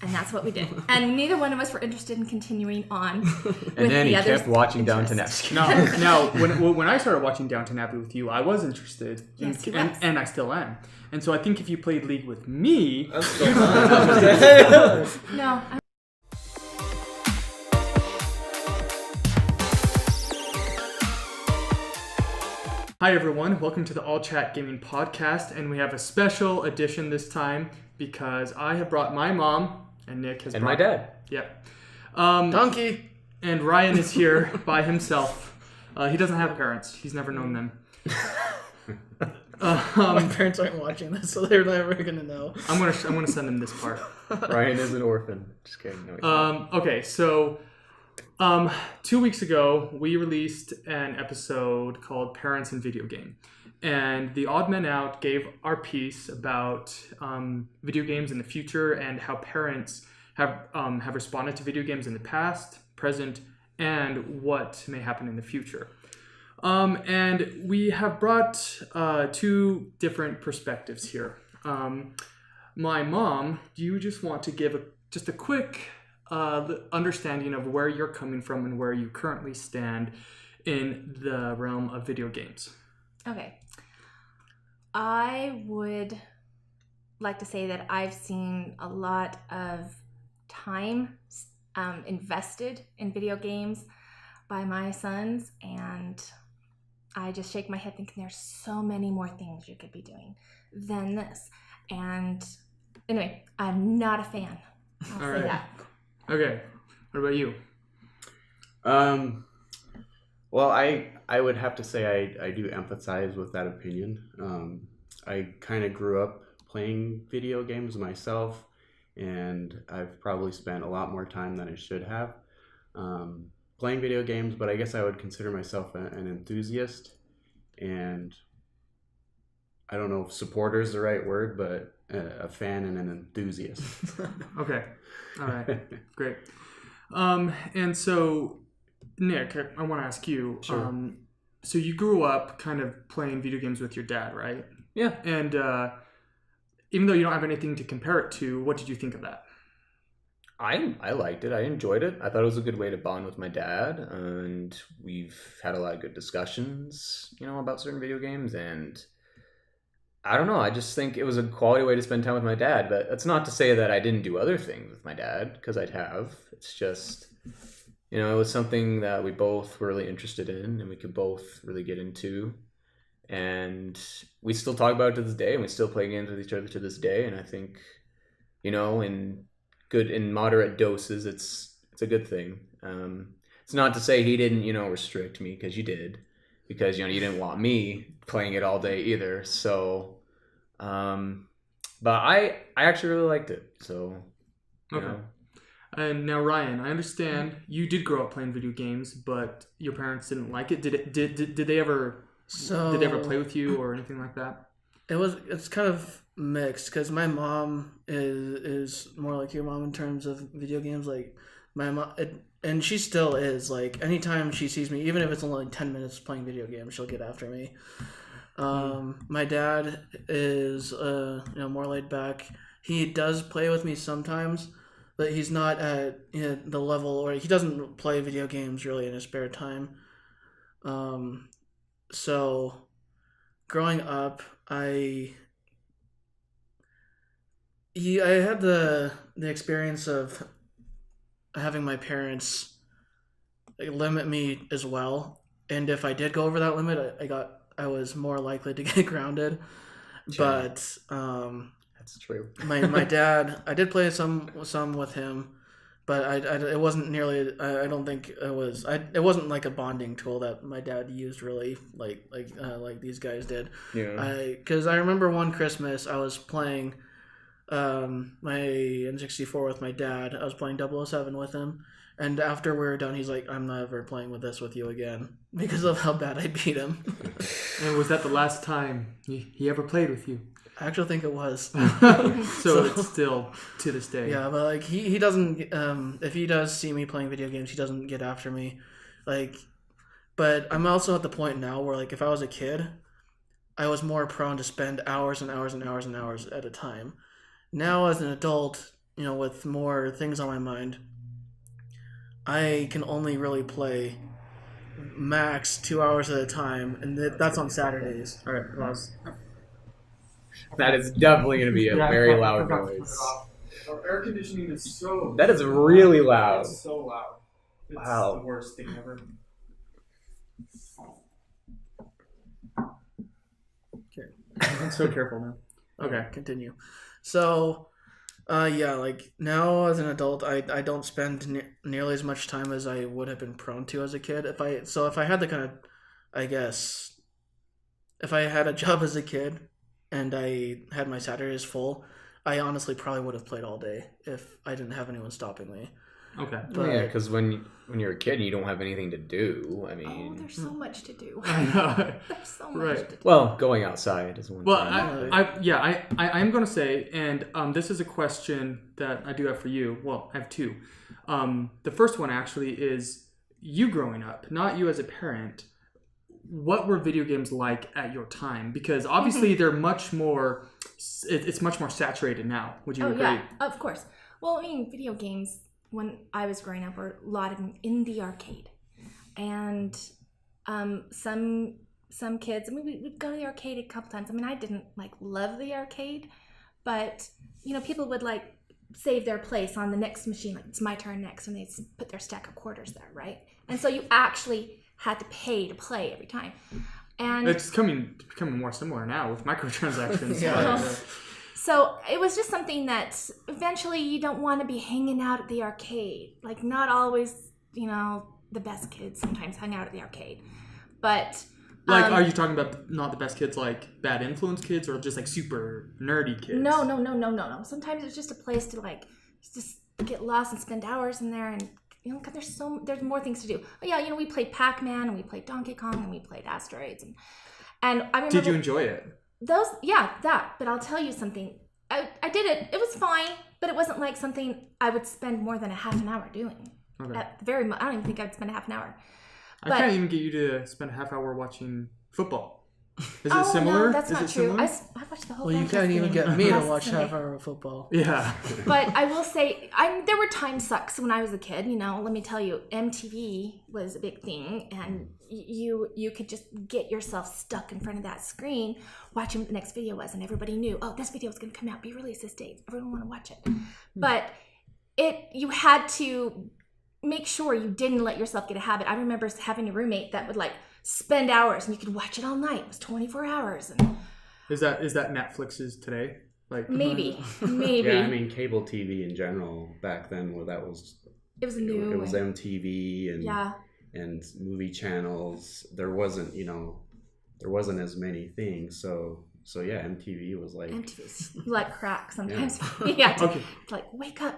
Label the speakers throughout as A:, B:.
A: And that's what we did. And neither one of us were interested in continuing on.
B: And then he kept watching Downton Abbey.
C: Now, when I started watching Downton Abbey with you, I was interested.
A: Yes, he
C: and,
A: was.
C: and I still am. And so I think if you played League with me...
A: No.
C: Hi everyone, welcome to the All Chat Gaming Podcast, and we have a special edition this time because I have brought my mom, and Nick has
B: and
C: brought...
B: my dad.
C: Yep.
D: Donkey!
C: And Ryan is here by himself. He doesn't have parents. He's never known them.
D: My parents aren't watching this, so they're never gonna know.
C: I'm gonna send them this part.
B: Ryan is an orphan. Just kidding. No, he's not.
C: Okay, so 2 weeks ago we released an episode called Parents in Video Game, and the Odd Men Out gave our piece about video games in the future and how parents have responded to video games in the past, present, and what may happen in the future. And we have brought two different perspectives here. My mom, do you just want to give just a quick understanding of where you're coming from and where you currently stand in the realm of video games?
A: Okay. I would like to say that I've seen a lot of time invested in video games by my sons, and I just shake my head thinking there's so many more things you could be doing than this. And anyway, I'm not a fan. I'll say that.
C: Okay. What about you?
B: Well, I would have to say I do empathize with that opinion. I kind of grew up playing video games myself, and I've probably spent a lot more time than I should have playing video games, but I guess I would consider myself an enthusiast, and I don't know if supporter is the right word, but a fan and an enthusiast.
C: Okay. All right. Great. And so, Nick, I want to ask you.
B: Sure.
C: So you grew up kind of playing video games with your dad, right?
B: Yeah.
C: And even though you don't have anything to compare it to, what did you think of that?
B: I liked it. I enjoyed it. I thought it was a good way to bond with my dad, and we've had a lot of good discussions, about certain video games, and I don't know. I just think it was a quality way to spend time with my dad, but that's not to say that I didn't do other things with my dad, because I'd have. It's just, it was something that we both were really interested in and we could both really get into, and we still talk about it to this day, and we still play games with each other to this day, and I think, in moderate doses, it's a good thing. It's not to say he didn't, restrict me, because you did, because, you didn't want me playing it all day either. So, but I actually really liked it. So,
C: Okay. And now, Ryan, I understand you did grow up playing video games, but your parents didn't like it. Did they ever play with you or anything like that?
D: It's kind of mixed, because my mom is more like your mom in terms of video games. Like my mom, and she still is. Like anytime she sees me, even if it's only like 10 minutes playing video games, she'll get after me. My dad is more laid back. He does play with me sometimes, but he's not at the level, or he doesn't play video games really in his spare time. So growing up, I had the experience of having my parents limit me as well, and if I did go over that limit, I was more likely to get grounded.
B: Yeah.
D: But
B: That's true.
D: my dad, I did play some with him, but it wasn't nearly. I don't think it was. It wasn't like a bonding tool that my dad used really, like these guys did.
B: Yeah.
D: Because I remember one Christmas I was playing my N64 with my dad. I was playing 007 with him, and after we were done, he's like, "I'm never playing with this with you again," because of how bad I beat him.
C: And was that the last time he ever played with you?
D: I actually think it was.
C: So it's still to this day.
D: Yeah, but like he doesn't. If he does see me playing video games, he doesn't get after me. But I'm also at the point now where if I was a kid, I was more prone to spend hours and hours and hours and hours at a time. Now as an adult, with more things on my mind, I can only really play max 2 hours at a time, and that's on Saturdays.
C: All right, pause.
B: That is definitely going to be a very loud noise.
C: Our air conditioning is so.
B: That is really loud.
C: It's so loud. It's
B: Wow.
C: the worst thing ever.
D: Okay.
C: I'm so careful now. Okay.
D: Continue. So, yeah, like now as an adult, I don't spend nearly as much time as I would have been prone to as a kid. If I had the kind of, I guess, if I had a job as a kid and I had my Saturdays full, I honestly probably would have played all day if I didn't have anyone stopping me.
C: Okay.
D: But,
B: Yeah, because when you're a kid and you don't have anything to do, I
A: Oh,
B: mean,
A: there's so much to do.
C: I know.
A: There's so much
C: Right.
A: to do.
B: well, going outside is one
C: Well,
B: thing.
C: I am going to say, and this is a question that I do have for you. Well, I have two. The first one actually is you growing up, not you as a parent. What were video games like at your time? Because obviously they're much more. It's much more saturated now. Would you agree?
A: Yeah, of course. Well, I mean, video games when I was growing up were a lot of them in the arcade, and some kids. I mean, we'd go to the arcade a couple times. I mean, I didn't love the arcade, but people would save their place on the next machine. Like, it's my turn next, and they'd put their stack of quarters there, right? And so you actually had to pay to play every time. And
C: It's becoming more similar now with microtransactions.
D: Yeah.
A: so it was just something that eventually you don't want to be hanging out at the arcade. Like, not always, the best kids sometimes hang out at the arcade. But
C: Are you talking about not the best kids, like bad influence kids, or just super nerdy kids?
A: No. Sometimes it's just a place to just get lost and spend hours in there, and because there's more things to do. But yeah, we played Pac-Man and we played Donkey Kong and we played Asteroids and I remember.
C: Did you enjoy it?
A: That. But I'll tell you something. I did it. It was fine, but it wasn't like something I would spend more than a half an hour doing.
C: Okay.
A: At very much, I don't even think I'd spend a half an hour.
C: I can't even get you to spend a half hour watching football. Is it
A: Oh,
C: similar?
A: no, that's
C: Is
A: not
C: it
A: true.
C: similar?
A: I watched the whole.
D: Well, you
A: Broncos
D: can't even
A: game
D: get me to
A: last
D: watch
A: Sunday.
D: half hour of football.
C: Yeah.
A: But I will say, there were time sucks when I was a kid. Let me tell you, MTV was a big thing, and you could just get yourself stuck in front of that screen watching what the next video was, and everybody knew, oh, this video is going to come out, be released this date. Everyone want to watch it. But you had to make sure you didn't let yourself get a habit. I remember having a roommate that would spend hours, and you could watch it all night. It was 24 hours, and
C: Is that Netflix's today?
A: maybe.
E: Yeah, I mean, cable TV in general back then, that was
A: It was new.
E: It was MTV and
A: yeah.
E: and movie channels. There wasn't as many things. So yeah, MTV was like
A: MTV's like crack sometimes. Yeah.
C: Okay.
A: It's wake up,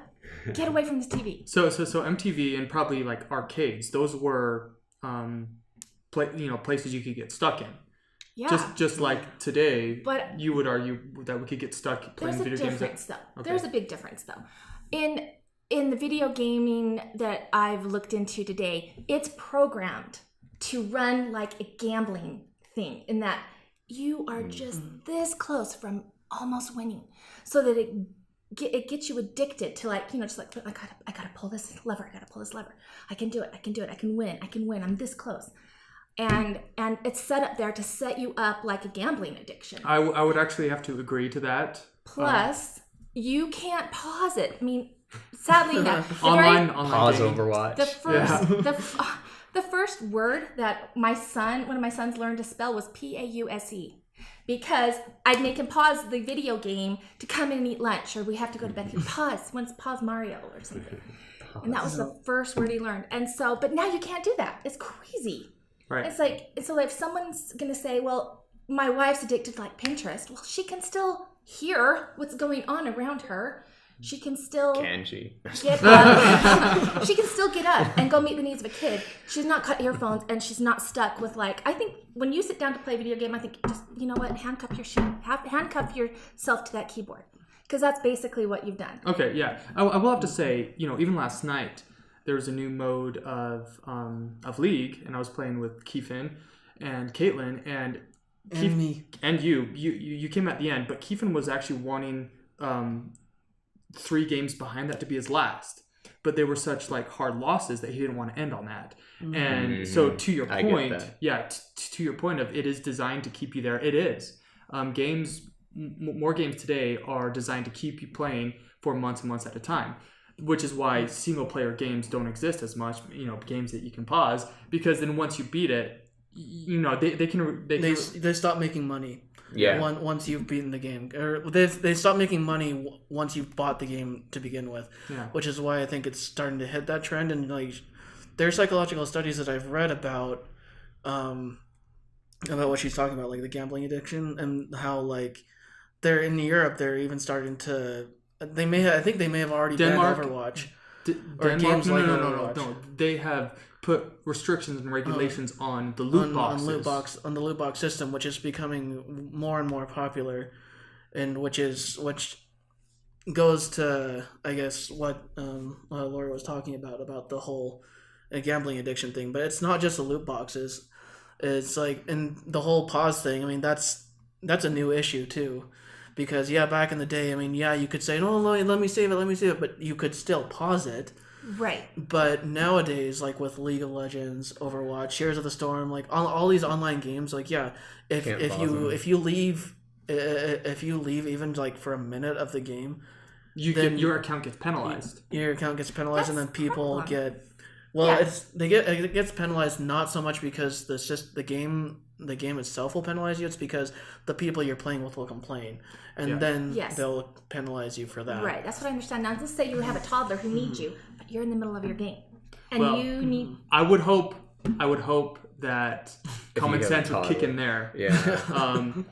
A: get away from this TV.
C: So MTV and probably arcades. Those were places you could get stuck in.
A: Yeah.
C: Just like today,
A: But
C: you would argue that we could get stuck playing
A: there's a
C: video games.
A: difference, though.
C: Okay.
A: There's a big difference, though. In the video gaming that I've looked into today, it's programmed to run like a gambling thing, in that you are just this close from almost winning, so that it gets you addicted to I gotta pull this lever, I can do it, I can win, I'm this close. And it's set up there to set you up like a gambling addiction.
C: I would actually have to agree to that.
A: Plus, you can't pause it. I mean, sadly,
C: Online
B: Pause
C: gaming.
B: Overwatch.
A: the first word that one of my sons learned to spell was Pause, because I'd make him pause the video game to come in and eat lunch, or we have to go to bed. Pause Mario or something. And that was the first word he learned. And so, but now you can't do that. It's crazy.
C: Right.
A: It's so if someone's gonna say, well, my wife's addicted to Pinterest, well, she can still hear what's going on around her. She can still
B: Can she?
A: get up. She can still get up and go meet the needs of a kid. She's not cut earphones, and she's not stuck with I think when you sit down to play a video game, I think just, handcuff yourself to that keyboard, because that's basically what you've done.
C: Okay, yeah. I will have to say, even last night there was a new mode of League, and I was playing with Keefan and Caitlin, and
D: me.
C: And you came at the end, but Keefan was actually wanting 3 games behind that to be his last. But they were such like hard losses that he didn't want to end on that. And so to your
B: I get
C: point,
B: that.
C: to your point of it is designed to keep you there. It is. More games today are designed to keep you playing for months and months at a time, which is why single player games don't exist as much. Games that you can pause, because then once you beat it,
D: they stop making money.
B: Yeah.
D: Once you've beaten the game, or they stop making money once you've bought the game to begin with.
C: Yeah.
D: Which is why I think it's starting to hit that trend. And like, there are psychological studies that I've read about what she's talking about, like the gambling addiction, and how like they're in Europe. They're even starting to. I think they may have already
C: Denmark,
D: banned Overwatch.
C: Denmark,
D: games like
C: no.
D: Overwatch.
C: They have put restrictions and regulations on the loot boxes.
D: On the loot box system, which is becoming more and more popular, and which goes to, I guess, what Laura was talking about the whole gambling addiction thing. But it's not just the loot boxes. It's like, and the whole pause thing. I mean, that's a new issue too. Because back in the day, I mean, you could say, "No, let me save it," but you could still pause it.
A: Right.
D: But nowadays, like with League of Legends, Overwatch, Heroes of the Storm, like all these online games, like if you leave even like for a minute of the game,
C: your account gets penalized.
D: Your account gets penalized, and then people get.
A: Yeah.
D: It gets penalized not so much because the game itself will penalize you. It's because the people you're playing with will complain, and then they'll penalize you for that.
A: Right. That's what I understand. Now, let's say you have a toddler who needs you, but you're in the middle of your game, and you need.
C: I would hope that common sense would kick in there.
B: Yeah.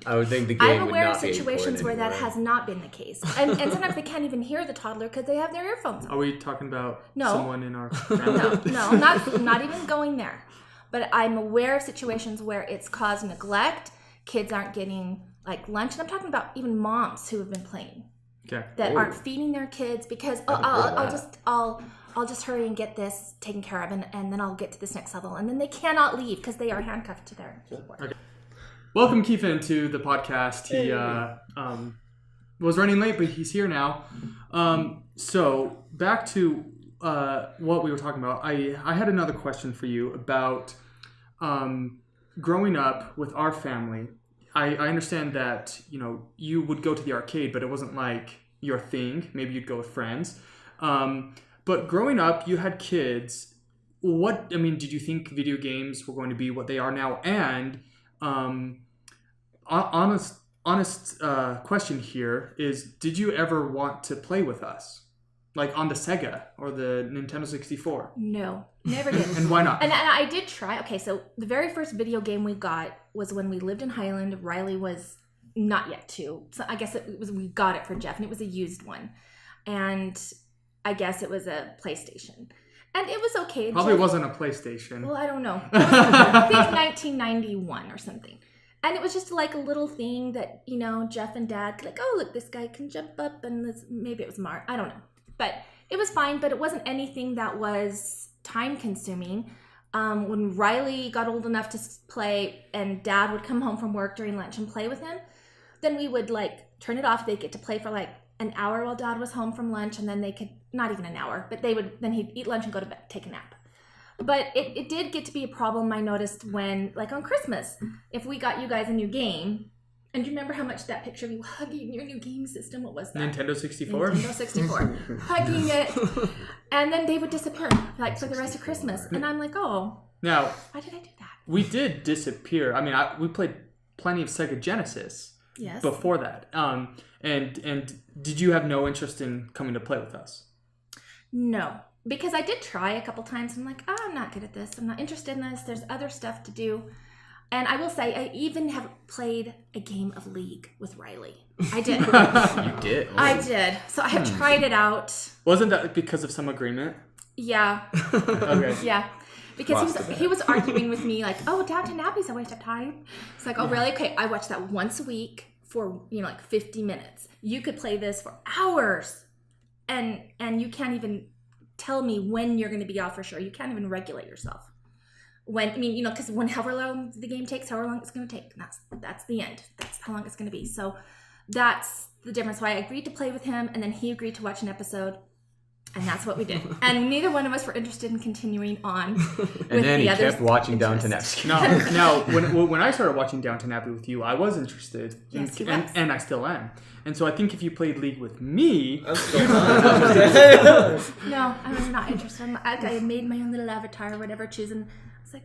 B: I would think the game
A: I'm
B: would
A: aware
B: not
A: of
B: be
A: situations where that has not been the case, and sometimes they can't even hear the toddler because they have their earphones on.
C: Are we talking about
A: No.
C: someone in our family?
A: No, not even going there. But I'm aware of situations where it's caused neglect. Kids aren't getting like lunch, and I'm talking about even moms who have been playing that aren't feeding their kids because I'll just hurry and get this taken care of, and then I'll get to this next level, and then they cannot leave because they are handcuffed to their keyboard. Okay.
C: Welcome, Keefen, to the podcast. He was running late, but he's here now. So back to what we were talking about. I had another question for you about growing up with our family. I understand that you would go to the arcade, but it wasn't like your thing. Maybe you'd go with friends. But growing up, you had kids. Did you think video games were going to be what they are now? And honest question here is, did you ever want to play with us? Like on the Sega or the Nintendo 64?
A: No, never did.
C: And why not?
A: And I did try. Okay, so the very first video game we got was when we lived in Highland. Riley was not yet 2. So I guess we got it for Jeff, and it was a used one. And I guess it was a PlayStation. And it was okay.
C: Probably wasn't a PlayStation.
A: Well, I don't know. I think 1991 or something. And it was just like a little thing that, Jeff and Dad could like, oh, look, this guy can jump up, and maybe it was Mark. I don't know. But it was fine, but it wasn't anything that was time-consuming. When Riley got old enough to play and Dad would come home from work during lunch and play with him, then we would turn it off. They'd get to play for an hour while Dad was home from lunch, and then they could, not even an hour, but then he'd eat lunch and go to bed, take a nap. But it did get to be a problem, I noticed, when, on Christmas, if we got you guys a new game. And do you remember how much that picture of you hugging your new game system? What was that?
C: Nintendo 64?
A: Nintendo 64. Hugging it. And then they would disappear, for the rest of Christmas. And I'm like, oh,
C: now,
A: why did I do that?
C: We did disappear. We played plenty of Sega Genesis before that. And did you have no interest in coming to play with us?
A: No. Because I did try a couple times. I'm like, I'm not good at this. I'm not interested in this. There's other stuff to do. And I will say, I even have played a game of League with Riley. I did.
B: You did?
A: I did. So I have tried it out.
C: Wasn't that because of some agreement?
A: Yeah.
C: Okay.
A: Yeah. Because he was arguing with me Downton Abbey's a waste of time. It's like, oh, really? Okay, I watch that once a week for, 50 minutes. You could play this for hours. And you can't even tell me when you're going to be off for sure. You can't even regulate yourself. Because however long the game takes, however long it's going to take, that's the end. That's how long it's going to be. So that's the difference. Why I agreed to play with him, and then he agreed to watch an episode. And that's what we did. And neither one of us were interested in continuing on.
B: And then he kept watching Downton Abbey.
C: Now, when I started watching Downton Abbey with you, I was interested.
A: Yes, he was.
C: And I still am. And so I think if you played League with me...
A: No, I was not interested. I made my own little avatar or whatever, choosing. I was like,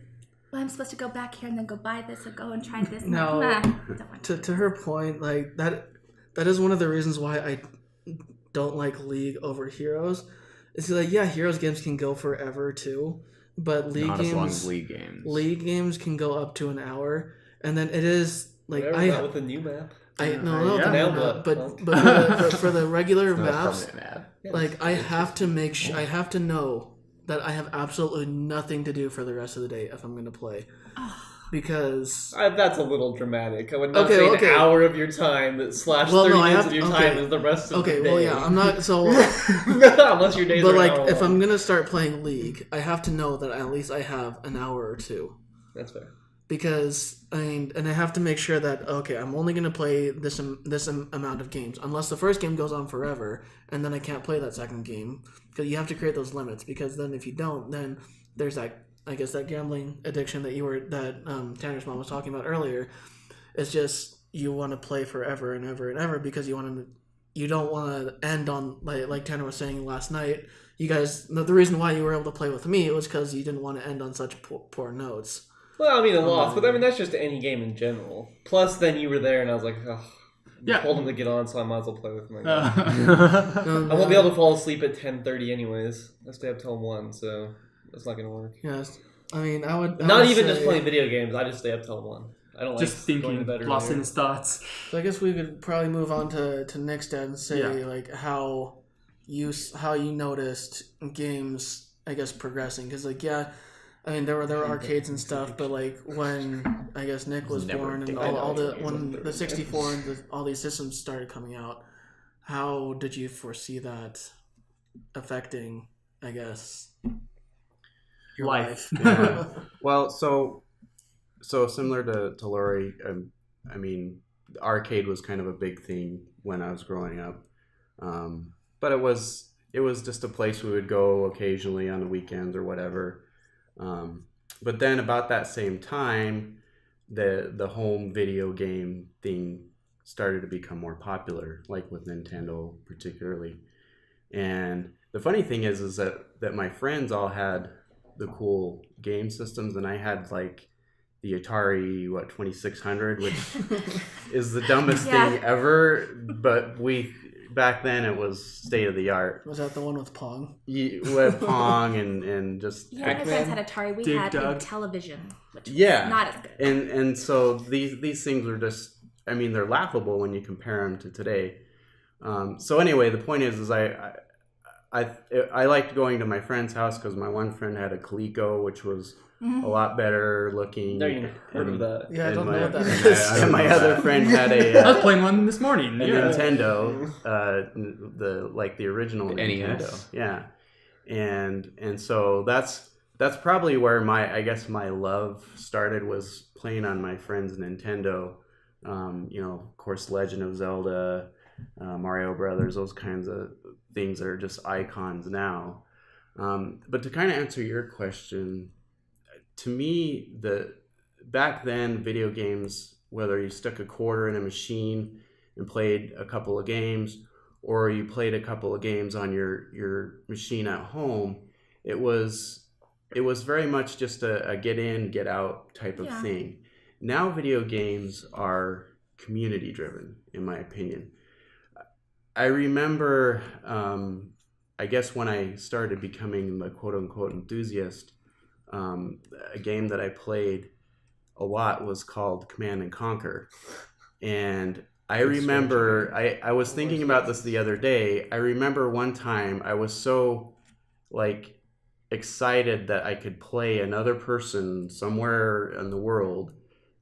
A: well, I'm supposed to go back here and then go buy this or go and try this.
D: No,
A: don't want
D: to her point, like that is one of the reasons why I don't like League over Heroes. It's like, yeah, Heroes games can go forever too, but
B: Not as long as League games.
D: League games can go up to an hour, and then it is like
F: not with the new map.
D: But for the regular maps,
B: map.
D: like I have to I have to know that I have absolutely nothing to do for the rest of the day if I'm going to play. Because
F: that's a little dramatic. I would not say an hour of your time / 30 minutes of your time is the rest of the day.
D: Okay, well, yeah, I'm not so.
F: Unless your days.
D: But
F: are
D: like,
F: an hour
D: if
F: long.
D: I'm gonna start playing League, I have to know that at least I have an hour or two.
F: That's fair.
D: Because and I have to make sure that I'm only gonna play this amount of games, unless the first game goes on forever, and then I can't play that second game because you have to create those limits. Because then if you don't, then there's that. I guess that gambling addiction that Tanner's mom was talking about earlier. It's just you want to play forever and ever and ever because you don't want to end on like Tanner was saying last night. You guys, the reason why you were able to play with me was because you didn't want to end on such poor notes.
F: Well, I mean, a loss, but I mean that's just any game in general. Plus, then you were there, and I was like, I told him to get on, so I might as well play with him. I won't be able to fall asleep at 10:30 anyways. I stay up till 1, so. That's not gonna work.
D: Yes, I mean I would
F: just playing video games. I just stay up till 1. I don't
C: just
F: like
C: thinking, lost in his thoughts.
D: So I guess we could probably move on to Nick's dad and say like how you noticed games I guess progressing because I mean there were arcades and stuff, but like when I guess Nick was born and when the 64 and all these systems started coming out, how did you foresee that affecting I guess? Your life.
E: Yeah. Well, so similar to Lori, I mean, the arcade was kind of a big thing when I was growing up, but it was just a place we would go occasionally on the weekends or whatever. But then about that same time, the home video game thing started to become more popular, like with Nintendo particularly. And the funny thing is that my friends all had the cool game systems, and I had like the Atari 2600, which is the dumbest thing ever, but back then it was state of the art.
D: Was that the one with Pong?
E: With Pong and just
A: my friends had Atari. We had a television, which was not as good.
E: And so these things are just, I mean, they're laughable when you compare them to today. So anyway, the point is I liked going to my friend's house because my one friend had a Coleco, which was a lot better looking.
F: Never even heard of that.
D: Yeah, I don't know what that is.
E: And my other friend had I
C: was playing one this morning.
E: Nintendo, the original Nintendo.
B: NES.
E: Yeah, and so that's probably where my love started, was playing on my friend's Nintendo. Of course, Legend of Zelda, Mario Brothers, those kinds of things that are just icons now. But to kind of answer your question, to me, back then, video games, whether you stuck a quarter in a machine and played a couple of games, or you played a couple of games on your machine at home, it was very much just a get in, get out type of thing. Now video games are community driven, in my opinion. I remember, I guess when I started becoming the quote-unquote enthusiast, a game that I played a lot was called Command and Conquer. And I remember, I was thinking about this the other day. I remember one time I was so, excited that I could play another person somewhere in the world,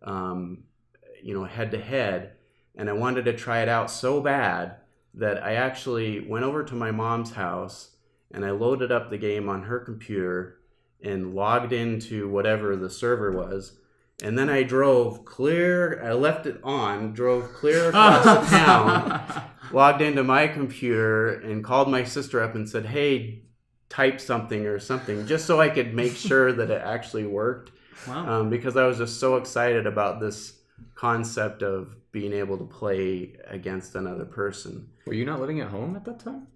E: head-to-head. And I wanted to try it out so bad that I actually went over to my mom's house and I loaded up the game on her computer and logged into whatever the server was And then I drove clear. I left it on, drove clear across town, logged into my computer, and called my sister up and said, "Hey, type something or something," just so I could make sure that it actually worked.
C: Wow.
E: Because I was just so excited about this concept of being able to play against another person.
B: Were you not living at home at that time?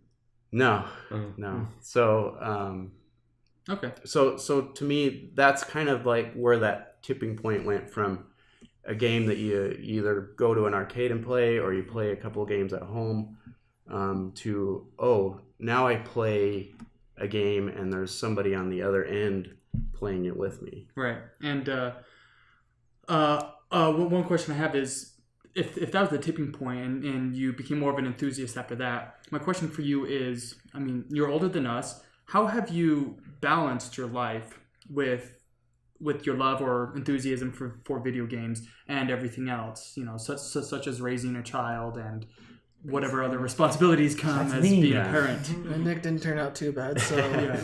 E: No,
B: Oh.
E: no. So,
C: Okay.
E: So to me, that's kind of like where that tipping point went from a game that you either go to an arcade and play, or you play a couple of games at home, to, oh, now I play a game and there's somebody on the other end playing it with me.
C: Right. And one question I have is, if that was the tipping point and you became more of an enthusiast after that, my question for you is, I mean, you're older than us. How have you balanced your life with your love or enthusiasm for video games and everything else? You know, such as raising a child and whatever other responsibilities come as being a parent.
D: And Nick didn't turn out too bad, so
C: Yeah.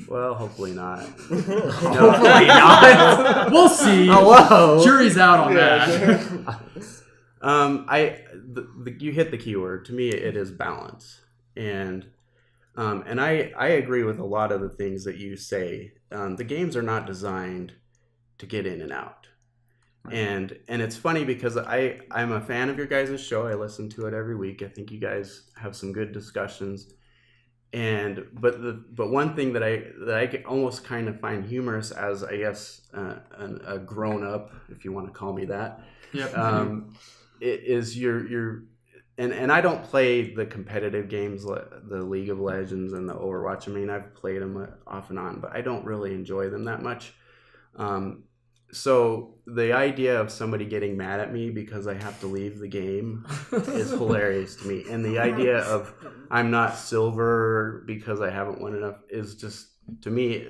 E: Well, hopefully not.
B: Hopefully not.
C: We'll see.
B: Hello.
C: Jury's out on that.
E: You hit the key word. To me, it is balance, and I agree with a lot of the things that you say. The games are not designed to get in and out, and it's funny because I'm a fan of your guys' show. I listen to it every week. I think you guys have some good discussions. But one thing that I almost kind of find humorous, as I guess a grown up, if you want to call me that,
C: Yep.
E: is your and I don't play the competitive games, the League of Legends and the Overwatch. I mean, I've played them off and on, but I don't really enjoy them that much. So the idea of somebody getting mad at me because I have to leave the game is hilarious to me. And the idea of I'm not silver because I haven't won enough is just, to me,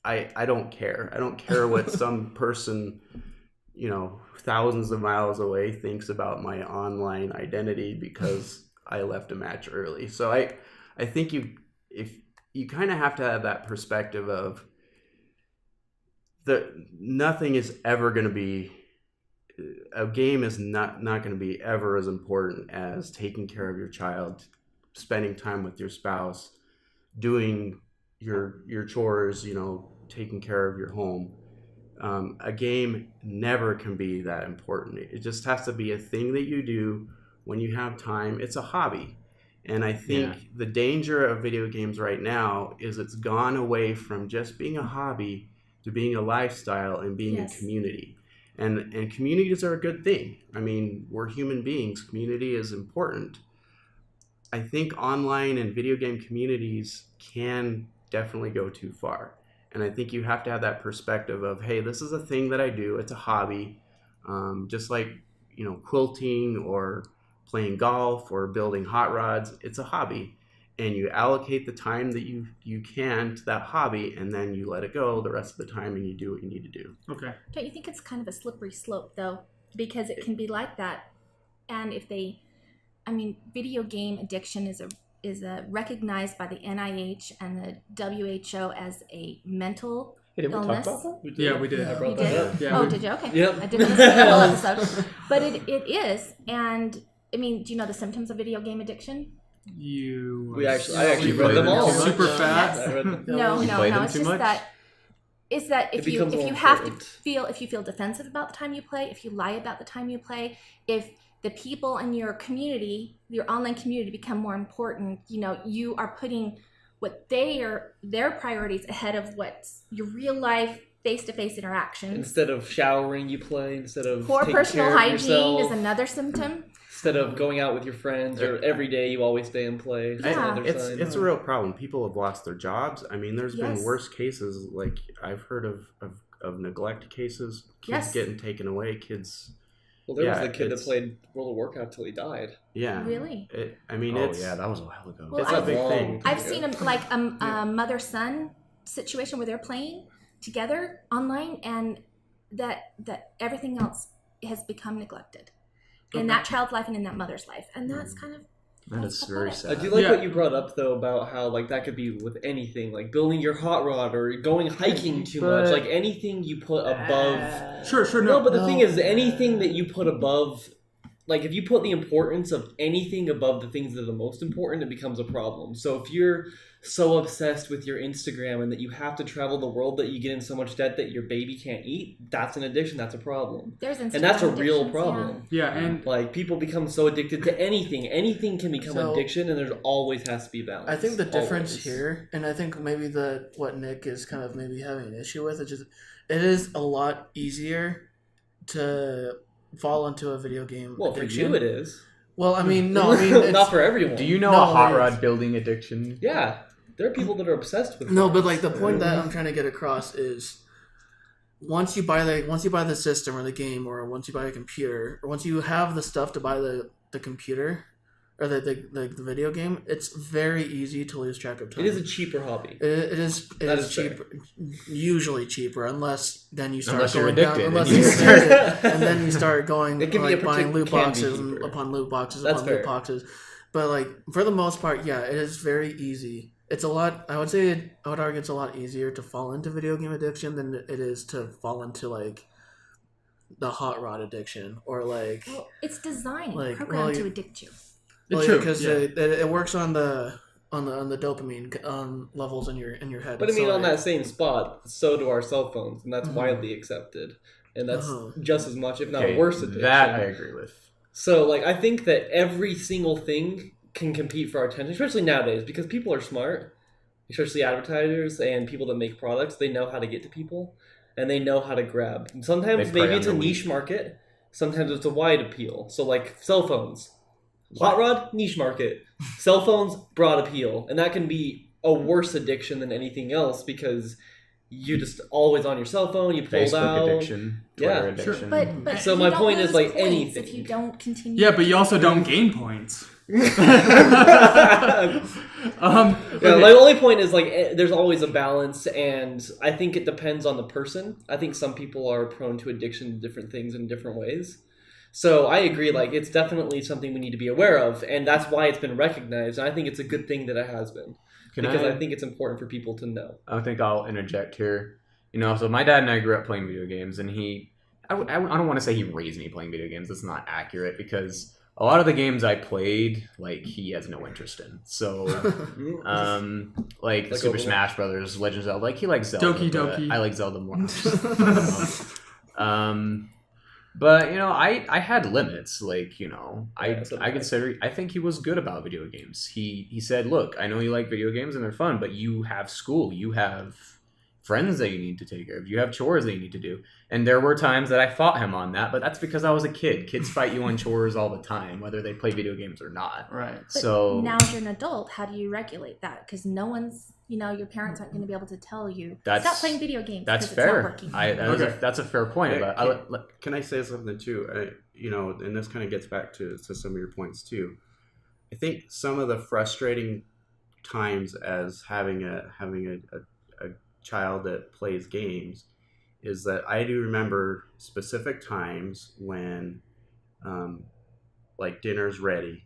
E: I don't care. I don't care what some person, thousands of miles away thinks about my online identity because I left a match early. So I think if you kind of have to have that perspective of, nothing is ever going to be, a game is not going to be ever as important as taking care of your child, spending time with your spouse, doing your chores, taking care of your home. A game never can be that important. It just has to be a thing that you do when you have time. It's a hobby. And I think the danger of video games right now is it's gone away from just being a hobby to being a lifestyle and being a community. And communities are a good thing. I mean, we're human beings. Community is important. I think online and video game communities can definitely go too far. And I think you have to have that perspective of, hey, this is a thing that I do. It's a hobby. Just like, quilting or playing golf or building hot rods. It's a hobby. And you allocate the time that you can to that hobby, and then you let it go the rest of the time, and you do what you need to do.
C: Okay.
A: Don't you think it's kind of a slippery slope, though? Because it can be like that. And video game addiction is recognized by the NIH and the WHO as a mental
B: Did we
A: illness.
B: talk about that?
C: Yeah, we did.
F: I brought
A: You
F: that
A: did?
F: up.
C: Yeah,
A: Did you? Okay.
F: Yep.
A: I didn't listen to the whole episode. But it is. And, do you know the symptoms of video game addiction?
F: I actually read them all.
C: Super
F: Yeah,
C: fast.
F: I read them.
A: No.
B: play them
A: It's
B: too
A: just
B: much?
A: that. Is that
F: It
A: if you
F: becomes more
A: have to
F: important.
A: if you feel defensive about the time you play, if you lie about the time you play, if the people in your community, your online community, become more important, you are putting what their priorities ahead of what's your real life face-to-face interactions.
F: Instead of showering, you play. Instead of
A: Poor
F: taking
A: personal
F: care of
A: hygiene
F: yourself.
A: is another symptom.
F: Instead of going out with your friends, or every day you always stay and play. That's
A: Yeah.
F: another sign.
E: It's a real problem. People have lost their jobs. I mean, there's been
A: Yes.
E: worse cases. Like I've heard of neglect cases, kids
A: Yes.
E: getting taken away, kids.
F: Well, there
E: Yeah,
F: was the kid that
E: it's-
F: played World of Warcraft till he died.
E: Yeah.
A: Really?
E: That was a while ago.
A: Well,
E: It's a big
F: I've-
E: thing.
A: I've seen a mother-son situation where they're playing together online, and that everything else has become neglected in that child's life and in that mother's life, and that's kind of
B: That is very sad.
F: I do like what you brought up though about how like that could be with anything, like building your hot rod or going hiking too much, like anything you put above.
C: Sure,
F: No, but the thing is, anything that you put above, like if you put the importance of anything above the things that are the most important, it becomes a problem. So if you're so obsessed with your Instagram and that you have to travel the world that you get in so much debt that your baby can't eat, that's an addiction. That's a problem.
A: And
F: that's a real problem.
C: Yeah, and
F: like people become so addicted to anything. Anything can become addiction, and there's always has to be balance.
D: I think the difference here, and I think maybe what Nick is kind of maybe having an issue with, is just it is a lot easier to fall into a video game addiction.
F: For you it is.
D: Well, I mean, no, I mean it's,
F: not for everyone.
B: Do you know a hot rod building addiction?
F: Yeah, there are people that are obsessed with.
D: No, but like the point that I'm trying to get across is once you buy the system or the game, or once you buy a computer, or once you have the stuff to buy the computer or the video game, it's very easy to lose track of time.
F: It is a cheaper hobby.
D: It is cheaper, usually cheaper, unless then you start
B: unless
D: going
B: you're addicted,
D: down, unless you're addicted, and then you start going buying loot boxes upon loot boxes upon loot boxes. But like for the most part, yeah, it is very easy. It's a lot. I would argue it's a lot easier to fall into video game addiction than it is to fall into like the hot rod addiction or like.
A: Well, it's designed
D: programmed
A: to addict you.
D: Well, true, because it works on the dopamine levels in your head.
F: But I mean, on that same spot, so do our cell phones, and that's widely accepted, and that's just as much, if not worse, addiction.
B: That I agree with.
F: So, like, I think that every single thing can compete for our attention, especially nowadays, because people are smart, especially advertisers and people that make products. They know how to get to people, and they know how to grab. And sometimes maybe it's a niche market, sometimes it's a wide appeal. So, like, cell phones. Hot rod, niche market. Cell phones, broad appeal. And that can be a worse addiction than anything else because you're just always on your cell phone, you pull
B: Facebook
F: out.
B: Addiction, Twitter addiction.
A: But
F: so my point is like anything.
A: If you don't continue.
C: Yeah, but you also don't gain points.
F: My only point is like there's always a balance, and I think it depends on the person. I think some people are prone to addiction to different things in different ways. So I agree, like it's definitely something we need to be aware of, and that's why it's been recognized. And I think it's a good thing that it has been, because I think it's important for people to know.
B: I think I'll interject here. You know, so my dad and I grew up playing video games, and I don't want to say he raised me playing video games. That's not accurate because a lot of the games I played, like he has no interest in. So, like Super Smash Brothers, Legend of Zelda, like he likes Zelda.
C: Doki Doki.
B: I like Zelda more. But you know, I had limits. Like you know, I think he was good about video games. He said, "Look, I know you like video games and they're fun, but you have school, you have friends that you need to take care of, you have chores that you need to do." And there were times that I fought him on that, but that's because I was a kid. Kids fight you on chores all the time, whether they play video games or not.
C: Right.
A: But
B: so
A: now you're an adult. How do you regulate that? Because no one's, your parents aren't going to be able to tell you stop playing video games.
B: That's
A: fair.
B: It's not working. That's a fair point.
E: Can I say something too? And this kind of gets back to some of your points too. I think some of the frustrating times as having a child that plays games is that I do remember specific times when like dinner's ready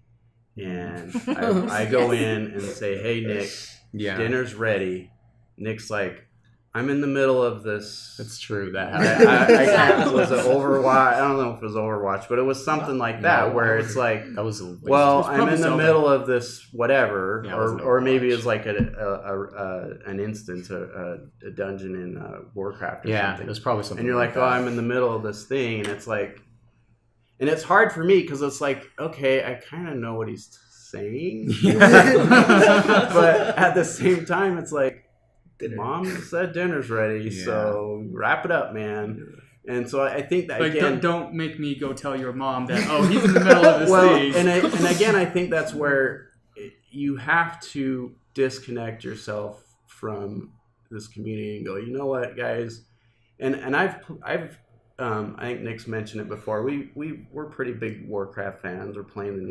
E: and I go in and say, "Hey Nick, dinner's ready." Nick's like, "I'm in the middle of this."
B: That's true. That
E: was it Overwatch? I don't know if it was Overwatch, but it was something like that where it's like, I'm in the middle of this whatever, or maybe it's like an instance, a dungeon in Warcraft or something.
B: There's probably something.
E: And you're like, I'm in the middle of this thing, and it's like, and it's hard for me because it's like, okay, I kind of know what he's saying, but at the same time, it's like, Mom said dinner's ready, so wrap it up, man. And so I think that again,
C: don't make me go tell your mom that he's in the middle of this thing.
E: And again, I think that's where you have to disconnect yourself from this community and go, you know what, guys, and I've I think Nick's mentioned it before. We're pretty big Warcraft fans. We're playing the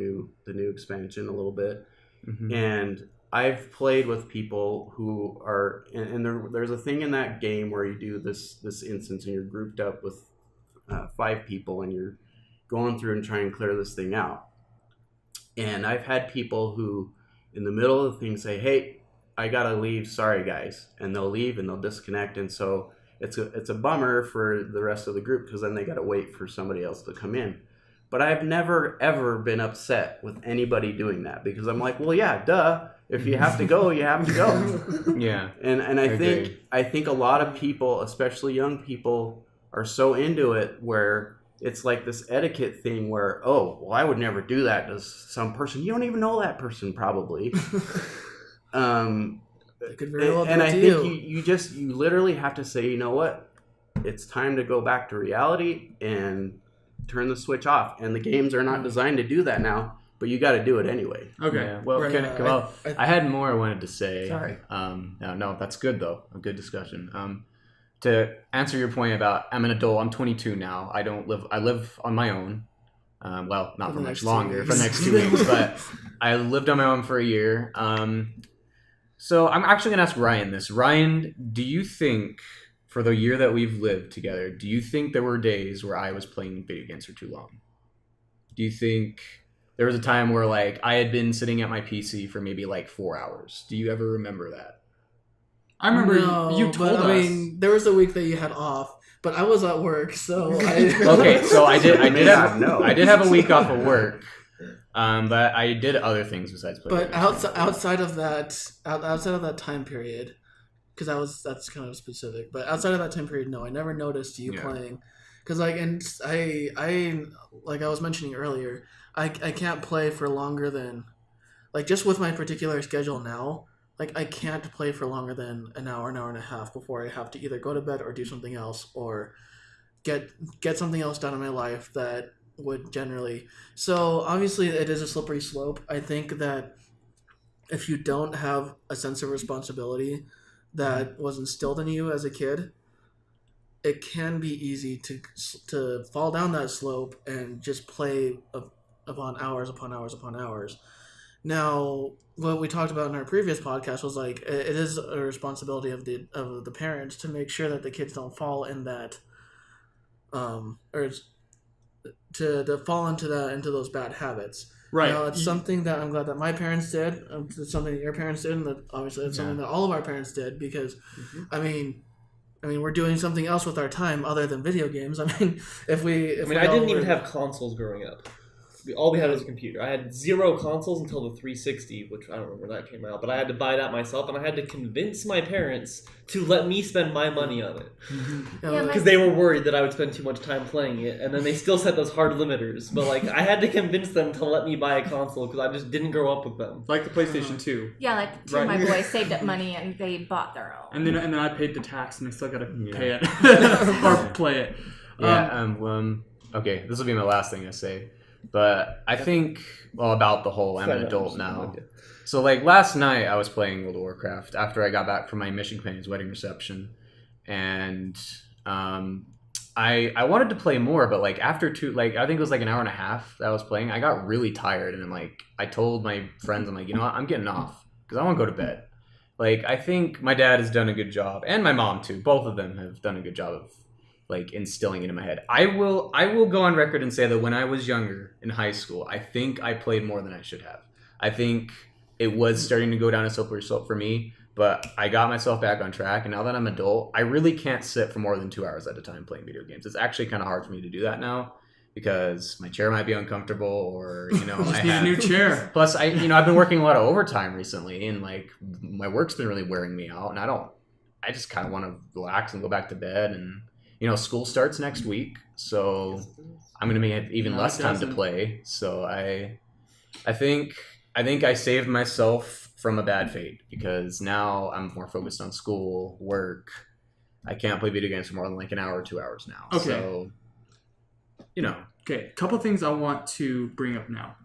E: new expansion a little bit, and I've played with people who are, and there's a thing in that game where you do this instance and you're grouped up with 5 people and you're going through and trying to clear this thing out. And I've had people who, in the middle of the thing, say, "Hey, I gotta leave. Sorry, guys," and they'll leave and they'll disconnect. And so it's a bummer for the rest of the group because then they gotta wait for somebody else to come in. But I've never ever been upset with anybody doing that because I'm like, well, yeah, duh. If you have to go, you have to go.
B: Yeah.
E: And I think a lot of people, especially young people, are so into it where it's like this etiquette thing where, oh, well, I would never do that to some person. You don't even know that person probably.
D: It could very well be
E: and I
D: to
E: think you literally have to say, you know what? It's time to go back to reality and turn the switch off. And the games are not designed to do that now, but you got to do it anyway.
C: Okay.
B: Yeah. Well,
D: Right,
B: I had more I wanted to say.
D: Sorry.
B: No, that's good though. A good discussion. To answer your point about I'm an adult. I'm 22 now. I live on my own. Well, not for much longer, for the next 2 weeks, but I lived on my own for a year. So I'm actually going to ask Ryan this. Ryan, do you think, for the year that we've lived together, do you think there were days where I was playing video games for too long? Do you think there was a time where like I had been sitting at my PC for maybe like 4 hours? Do you ever remember that?
C: I remember you told us.
D: I mean, there was a week that you had off, but I was at work, so
B: Okay, so I did have a week off of work.
C: work.
B: But I did other things besides play.
D: But outside of that time period, because that's kind of specific. But outside of that time period, no, I never noticed you playing. Because I like I was mentioning earlier, I can't play for longer than, like, just with my particular schedule now. Like, I can't play for longer than an hour and a half before I have to either go to bed or do something else or get something else done in my life that would generally. So obviously it is a slippery slope. I think that if you don't have a sense of responsibility that was instilled in you as a kid, it can be easy to fall down that slope and just play upon hours upon hours upon hours. Now, what we talked about in our previous podcast was like it is a responsibility of the parents to make sure that the kids don't fall in that, or to fall into those bad habits.
C: Right.
D: Now, it's something that I'm glad that my parents did. It's something that your parents did, and that obviously it's something that all of our parents did because, I mean, we're doing something else with our time other than video games. I mean, I
F: didn't even have consoles growing up. All we had was a computer. I had 0 consoles until the 360, which I don't remember when that came out, but I had to buy that myself, and I had to convince my parents to let me spend my money on it. Because they were worried that I would spend too much time playing it, and then they still set those hard limiters. But like, I had to convince them to let me buy a console because I just didn't grow up with them.
C: Like the PlayStation 2.
A: Yeah, like two of my boys saved up money and they bought their own.
C: And then I paid the tax and I still gotta pay it or play it.
B: Okay, this will be my last thing I say. But I think, about the whole I'm an adult now. So, like, last night I was playing World of Warcraft after I got back from my Mission Companions wedding reception. And I wanted to play more, but, like, after I think it was like an hour and a half that I was playing, I got really tired. And I'm like, I told my friends, I'm like, you know what, I'm getting off because I want to go to bed. Like, I think my dad has done a good job, and my mom too. Both of them have done a good job of like instilling it in my head. I will go on record and say that when I was younger in high school, I think I played more than I should have. I think it was starting to go down a slippery slope for me, but I got myself back on track. And now that I'm adult, I really can't sit for more than 2 hours at a time playing video games. It's actually kind of hard for me to do that now because my chair might be uncomfortable or, you know,
C: I need a new chair.
B: Plus I've been working a lot of overtime recently and like my work's been really wearing me out and I just kind of want to relax and go back to bed. And you know, school starts next week, so I'm going to have even less time to play. So I think I saved myself from a bad fate because now I'm more focused on school, work. I can't play video games for more than like an hour or 2 hours now.
C: Okay.
B: So, you know.
C: Okay, a couple things I want to bring up now.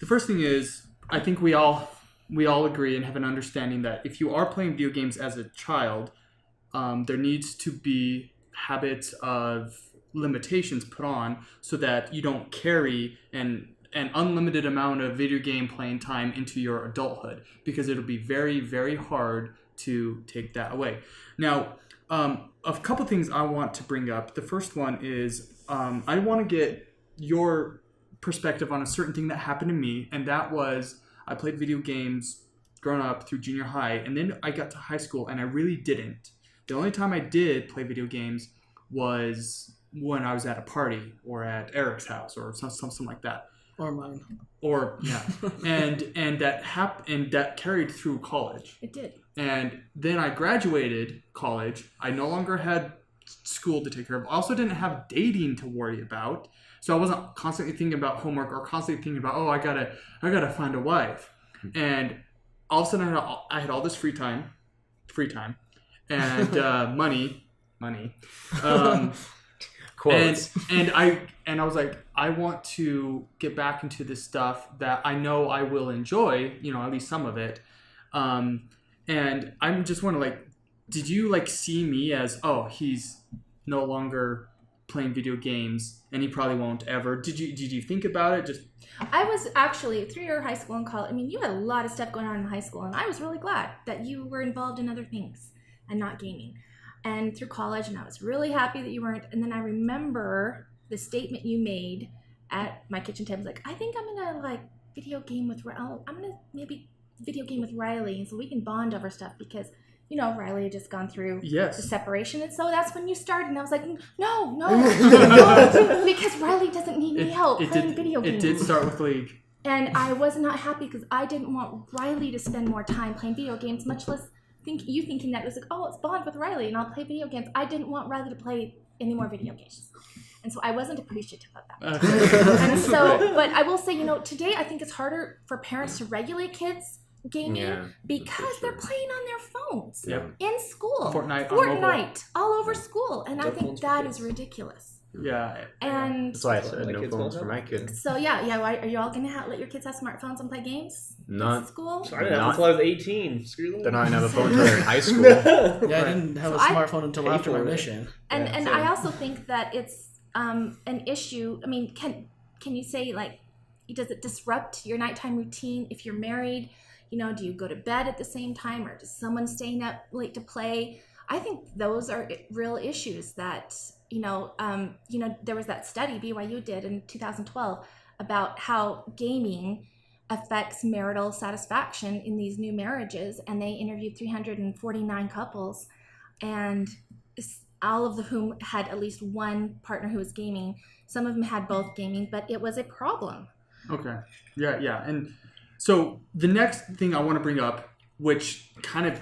C: The first thing is, I think we all agree and have an understanding that if you are playing video games as a child, there needs to be habits of limitations put on so that you don't carry an unlimited amount of video game playing time into your adulthood because it'll be very, very hard to take that away. Now, a couple things I want to bring up. The first one is I want to get your perspective on a certain thing that happened to me, and that was I played video games growing up through junior high, and then I got to high school, and I really didn't. The only time I did play video games was when I was at a party or at Eric's house or something like that.
D: Or mine.
C: Or yeah, and that carried through college.
A: It did.
C: And then I graduated college. I no longer had school to take care of. I also didn't have dating to worry about, so I wasn't constantly thinking about homework or constantly thinking about I gotta find a wife. And all of a sudden I had all this free time, and money.
B: Quotes.
C: And I was like, I want to get back into this stuff that I know I will enjoy, at least some of it. And I'm just wondering, did you see me as, he's no longer playing video games and he probably won't ever? Did you think about it?
A: I was actually through your high school and college. I mean, you had a lot of stuff going on in high school, and I was really glad that you were involved in other things and not gaming. And through college, and I was really happy that you weren't. And then I remember the statement you made at my kitchen table, I think I'm gonna video game with maybe video game with Riley, and so we can bond over stuff because Riley had just gone through the separation, and so that's when you started. And I was like, no, because Riley doesn't need me help playing video games.
C: It did start with League,
A: and I was not happy because I didn't want Riley to spend more time playing video games, much less thinking that it was it's bond with Riley and I'll play video games. I didn't want Riley to play any more video games. And so I wasn't appreciative of that. And so, but I will say, today I think it's harder for parents to regulate kids gaming because they're playing on their phones in school. Fortnite all over school. And I think that is ridiculous.
C: Yeah.
A: And
B: that's why I said no phones for my kids.
A: So why, are you all going to let your kids have smartphones and play games?
B: Not
A: in school?
F: I didn't have until I was 18. Screw them.
B: They're not going to have a phone until they're in high school.
D: Yeah, I didn't have a smartphone until after my mission.
A: And I also think that it's an issue. I mean, can you say does it disrupt your nighttime routine if you're married? Do you go to bed at the same time, or does someone staying up late to play? I think those are real issues that there was that study BYU did in 2012 about how gaming affects marital satisfaction in these new marriages, and they interviewed 349 couples, and all of whom had at least one partner who was gaming. Some of them had both gaming, but it was a problem.
C: Okay. Yeah. And so the next thing I want to bring up, which kind of,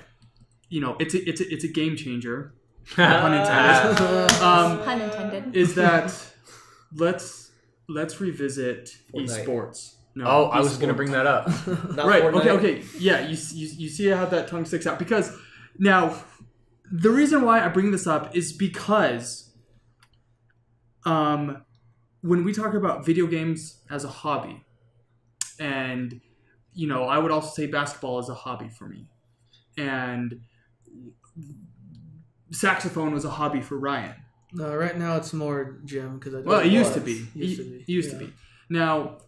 C: it's a game changer, pun intended.
A: Pun intended.
C: Is that let's revisit eSports. No,
B: I was going to bring that up.
C: Right. Fortnite. Okay. Yeah. You see how that tongue sticks out, because now the reason why I bring this up is because when we talk about video games as a hobby, and I would also say basketball is a hobby for me, and saxophone was a hobby for Ryan.
D: No, right now it's more gym because
C: it used to be. It used to be. Now,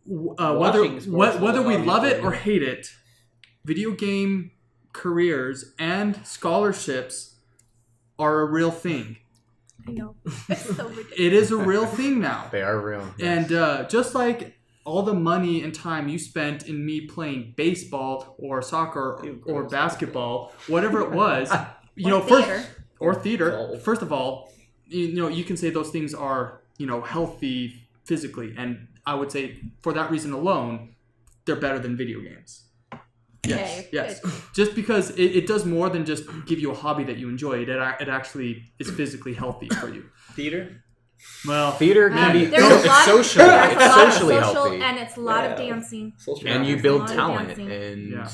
C: whether we love it or hate it, video game careers and scholarships are a real thing.
A: I know. It's so ridiculous.
C: It is a real thing now.
B: They are real.
C: And just like all the money and time you spent in me playing baseball or soccer or basketball, whatever it was, theater. First of all, you can say those things are, healthy physically, and I would say for that reason alone, they're better than video games. Yes. Just because it does more than just give you a hobby that you enjoy. It actually is physically healthy for you.
F: Theater?
C: Well,
B: theater can be
A: it's
B: socially healthy,
A: and it's a lot of dancing.
B: And you build talent. And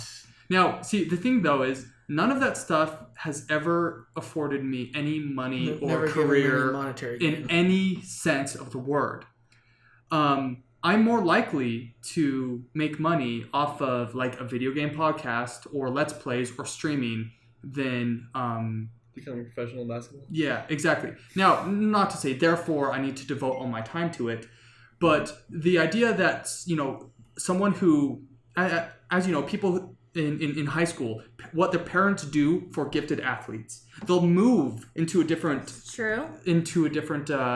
C: now, see, the thing though is none of that stuff has ever afforded me any money or career in any sense of the word. I'm more likely to make money off of a video game podcast or Let's Plays or streaming than
F: becoming a professional in basketball.
C: Yeah, exactly. Now, not to say therefore I need to devote all my time to it, but the idea that someone who, as people in high school, what their parents do for gifted athletes, they'll move into a different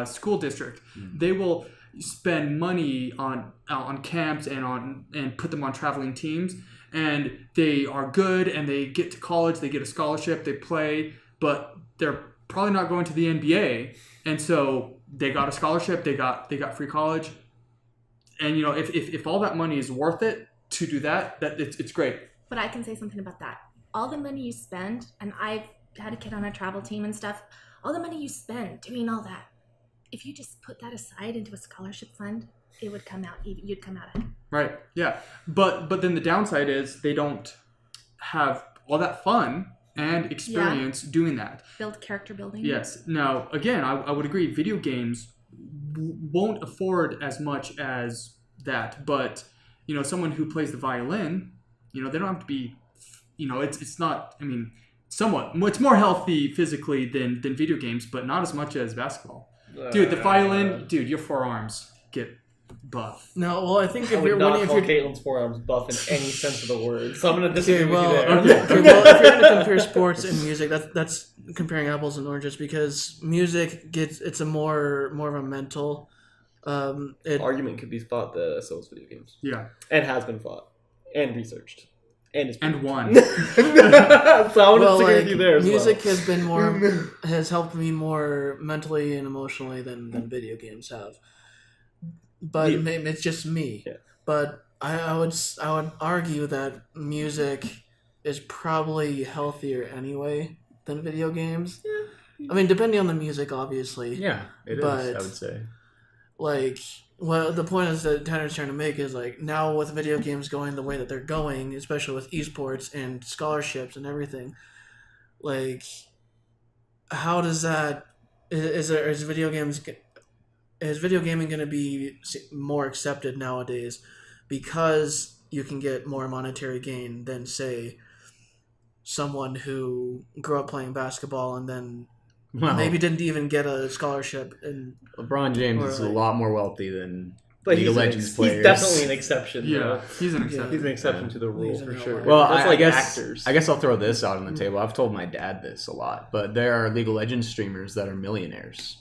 C: school district. They will spend money on camps and put them on traveling teams, and they are good and they get to college, they get a scholarship, they play, but they're probably not going to the NBA, and so they got a scholarship, they got free college, and if all that money is worth it to do that it's great.
A: But I can say something about that. All the money you spend, and I've had a kid on a travel team and stuff, all the money you spend doing all that, if you just put that aside into a scholarship fund, you'd come out ahead.
C: Right. Yeah. But then the downside is they don't have all that fun and experience doing that.
A: Build character building.
C: Yes. Now, again, I would agree video games won't afford as much as that, but someone who plays the violin, they don't have to be, it's not, I mean, somewhat, it's more healthy physically than video games, but not as much as basketball. Dude, the violin, your forearms get buff.
D: No, well, I think
F: I
D: if
F: would
D: you're
F: not
D: winning,
F: call Caitlin's forearms buff in any sense of the word, so I'm going to disagree
D: well,
F: with you there.
D: okay, well, if you're going to compare sports and music, that's comparing apples and oranges, because music it's a more of a mental.
F: Argument could be fought that so is video games.
C: Yeah.
F: And has been fought and researched.
C: And won.
F: So I want to disagree with you there as
D: music
F: well.
D: has been has helped me more mentally and emotionally than video games have. But it's just me. Yeah. But I would argue that music is probably healthier anyway than video games. Yeah. I mean, depending on the music, obviously.
B: Yeah, it is, I would say.
D: Like, well, the point is that Tanner's trying to make is, like, now with video games going the way that they're going, especially with eSports and scholarships and everything, like, how does that is video gaming going to be more accepted nowadays because you can get more monetary gain than, say, someone who grew up playing basketball and then maybe didn't even get a scholarship? And
B: LeBron James is a lot more wealthy than
F: But
B: League of Legends players.
F: He's definitely an exception.
C: Yeah, he's an exception.
F: He's an exception to the rule for sure.
B: Well,
F: That's
B: I guess
F: actors.
B: I guess I'll throw this out on the table. I've told my dad this a lot, but there are League of Legends streamers that are millionaires.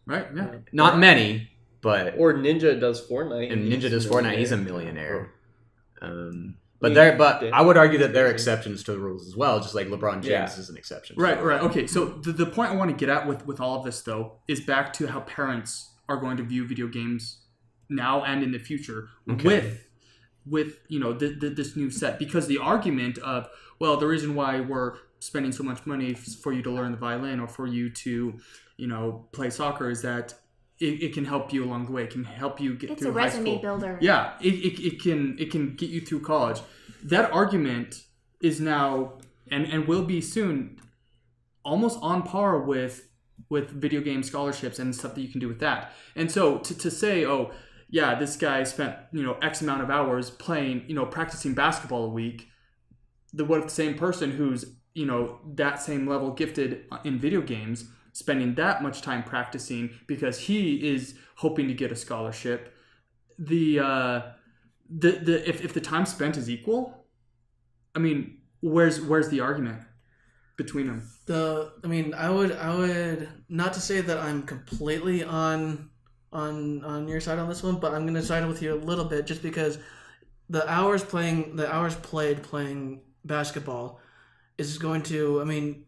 C: Right? Yeah.
B: Not many, but
F: Or Ninja does Fortnite.
B: and Ninja does Fortnite. He's a millionaire. But
F: Yeah.
B: I would argue that they're exceptions to the rules as well, just like LeBron James is an exception.
C: Right. Okay, so the point I want to get at with all of this, though, is back to how parents are going to view video games now and in the future with this new set. Because the argument of, well, the reason why we're spending so much money for you to learn the violin or for you to, play soccer is that it can help you along the way. It can help you get through high school.
A: It's a resume builder.
C: Yeah, it can get you through college. That argument is now and will be soon almost on par with video game scholarships and stuff that you can do with that. And so to say, oh yeah, this guy spent X amount of hours playing, practicing basketball a week. What if the same person who's that same level gifted in video games spending that much time practicing because he is hoping to get a scholarship? If the time spent is equal, I mean, where's the argument between them?
D: I would not to say that I'm completely on your side on this one, but I'm going to side with you a little bit just because the hours played playing basketball is going to,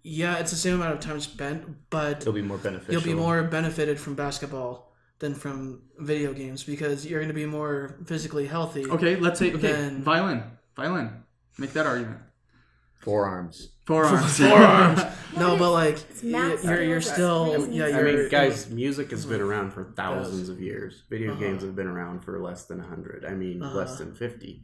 D: it's the same amount of time spent, but
B: It'll be more beneficial.
D: you'll be more benefited from basketball than from video games because you're going to be more physically healthy.
C: Okay, let's say violin. Make that argument.
B: Forearms.
D: No, but like
A: math
D: you're
A: skills,
D: still
A: that's crazy.
E: I mean, guys, music has been around for thousands of years. Video games have been around for less than 100. I mean, less than 50.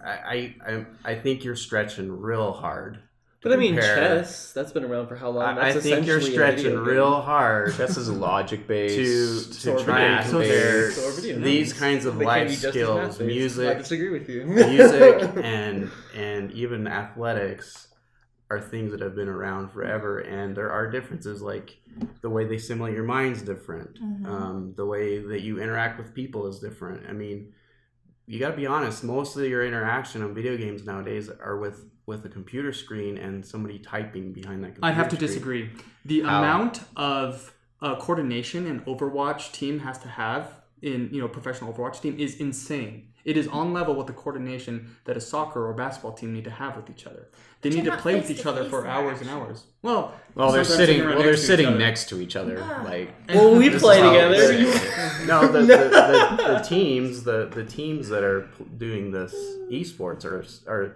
E: I think you're stretching real hard.
F: But I mean, chess, that's been around for how long? That's
E: I think you're stretching real hard.
B: Chess is logic based
E: to try and compare these kinds of life skills, music.
F: I disagree with you.
E: Music and even athletics are things that have been around forever, and there are differences, like the way they simulate your mind's different. The way that you interact with people is different. I mean, you got to be honest. Most of your interaction on video games nowadays are with a computer screen and somebody typing behind that computer
C: I'd have to
E: screen.
C: disagree. The amount of coordination an Overwatch team has to have in professional Overwatch team is insane. It is on level with the coordination that a soccer or basketball team need to have with each other. They need to play with each other for hours and hours. Well,
B: they're sitting next to each other.
F: Well, we play together.
E: No, the teams that are doing this esports are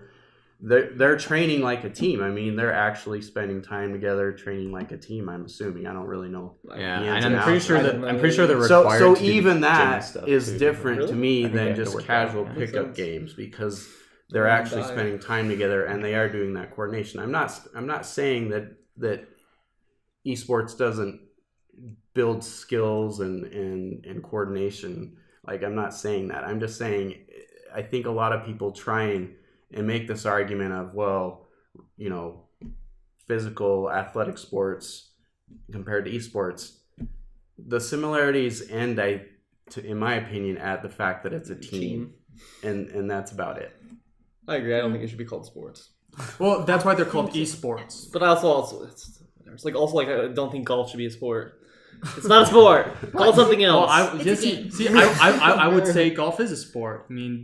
E: they're training like a team. I mean, they're actually spending time together, training like a team. I'm assuming. I don't really know.
B: Yeah, and I'm pretty sure they're required.
E: So
B: to
E: even that is
B: too.
E: different to me than just casual
B: out.
E: pickup games because they're actually spending time together and they are doing that coordination. I'm not saying that esports doesn't build skills and coordination. Like, I'm not saying that. I'm just saying I think a lot of people try and make this argument of, well, physical athletic sports compared to esports. The similarities end, in my opinion, at the fact that it's a team. And that's about it.
F: I agree. I don't think it should be called sports.
C: Well, that's why they're called esports.
F: But also it's like I don't think golf should be a sport. It's not a sport. Call it something else.
C: I would say golf is a sport. I mean,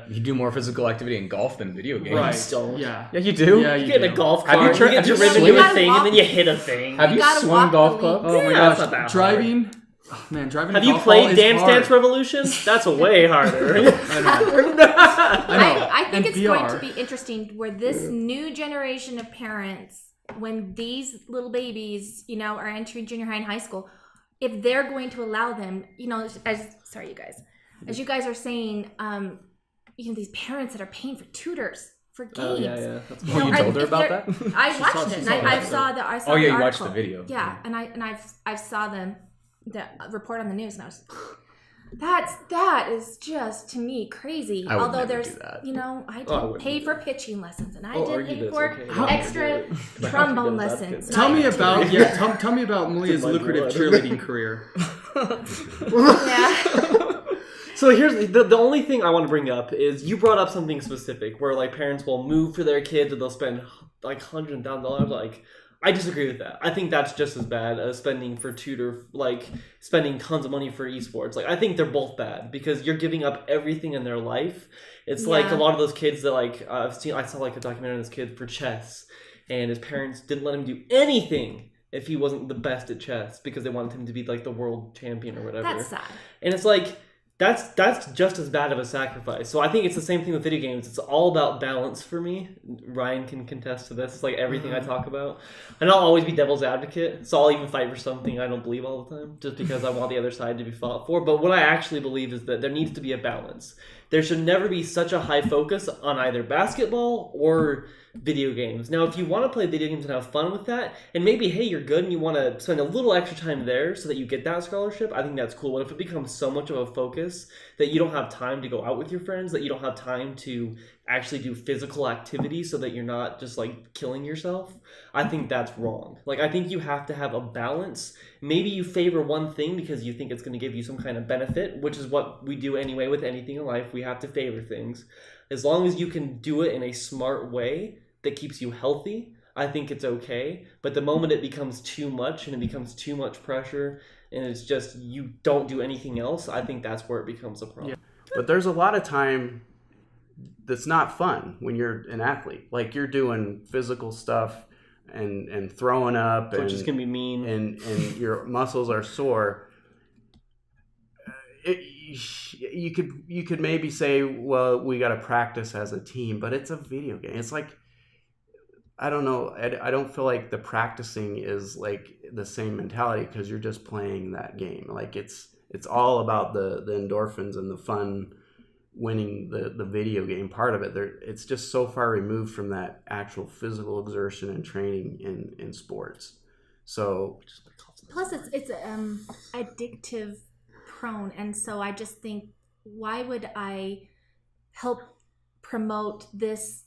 B: you do more physical activity in golf than video games.
C: Right.
F: Don't.
C: Yeah,
B: you do.
F: Yeah, you get in a golf cart.
B: Have you
F: get driven into a thing, and then you hit a thing.
B: Have you swung golf clubs?
C: Oh my gosh, driving. Oh man, driving.
F: Have you played Dance Revolution? That's way harder.
A: I think it's
C: VR.
A: going to be interesting where this new generation of parents, when these little babies, are entering junior high and high school, if they're going to allow them, as you guys are saying, these parents that are paying for tutors for games.
F: Oh, yeah.
B: That's cool. You told her about that?
A: I watched it. And I saw the article.
B: You watched the video.
A: Yeah, and I saw the report on the news, and I was. That is just, to me, crazy. Although there's, I didn't pay for pitching lessons, and I didn't pay for extra trombone lessons.
C: Tell me about tell me about Malia's lucrative cheerleading career.
A: Yeah.
F: So here's the only thing I want to bring up is you brought up something specific where parents will move for their kids and they'll spend $100,000. I disagree with that. I think that's just as bad as spending for tutor, spending tons of money for esports. I think they're both bad because you're giving up everything in their life. It's like a lot of those kids that I saw a documentary on this kid for chess, and his parents didn't let him do anything if he wasn't the best at chess because they wanted him to be the world champion or whatever.
A: That's sad.
F: And it's that's just as bad of a sacrifice. So I think it's the same thing with video games. It's all about balance for me. Ryan can contest to this. It's everything I talk about. And I'll always be devil's advocate. So I'll even fight for something I don't believe all the time just because I want the other side to be fought for. But what I actually believe is that there needs to be a balance. There should never be such a high focus on either basketball or video games. Now, if you want to play video games and have fun with that, and maybe, hey, you're good and you want to spend a little extra time there so that you get that scholarship, I think that's cool. But if it becomes so much of a focus that you don't have time to go out with your friends, that you don't have time to actually do physical activity so that you're not just killing yourself, I think that's wrong. I think you have to have a balance. Maybe you favor one thing because you think it's going to give you some kind of benefit, which is what we do anyway with anything in life. We have to favor things. As long as you can do it in a smart way that keeps you healthy, I think it's okay. But the moment it becomes too much and it becomes too much pressure and it's just you don't do anything else, I think that's where it becomes a problem.
E: Yeah. But there's a lot of time that's not fun when you're an athlete. You're doing physical stuff and throwing up,
F: which is gonna be mean,
E: and your muscles are sore. You could maybe say, well, we got to practice as a team, but it's a video game. It's I don't know. I don't feel like the practicing is the same mentality because you're just playing that game. It's all about the endorphins and the fun winning the video game part of it. It's just so far removed from that actual physical exertion and training in sports. So
A: plus it's addictive prone, and so I just think, why would I help promote this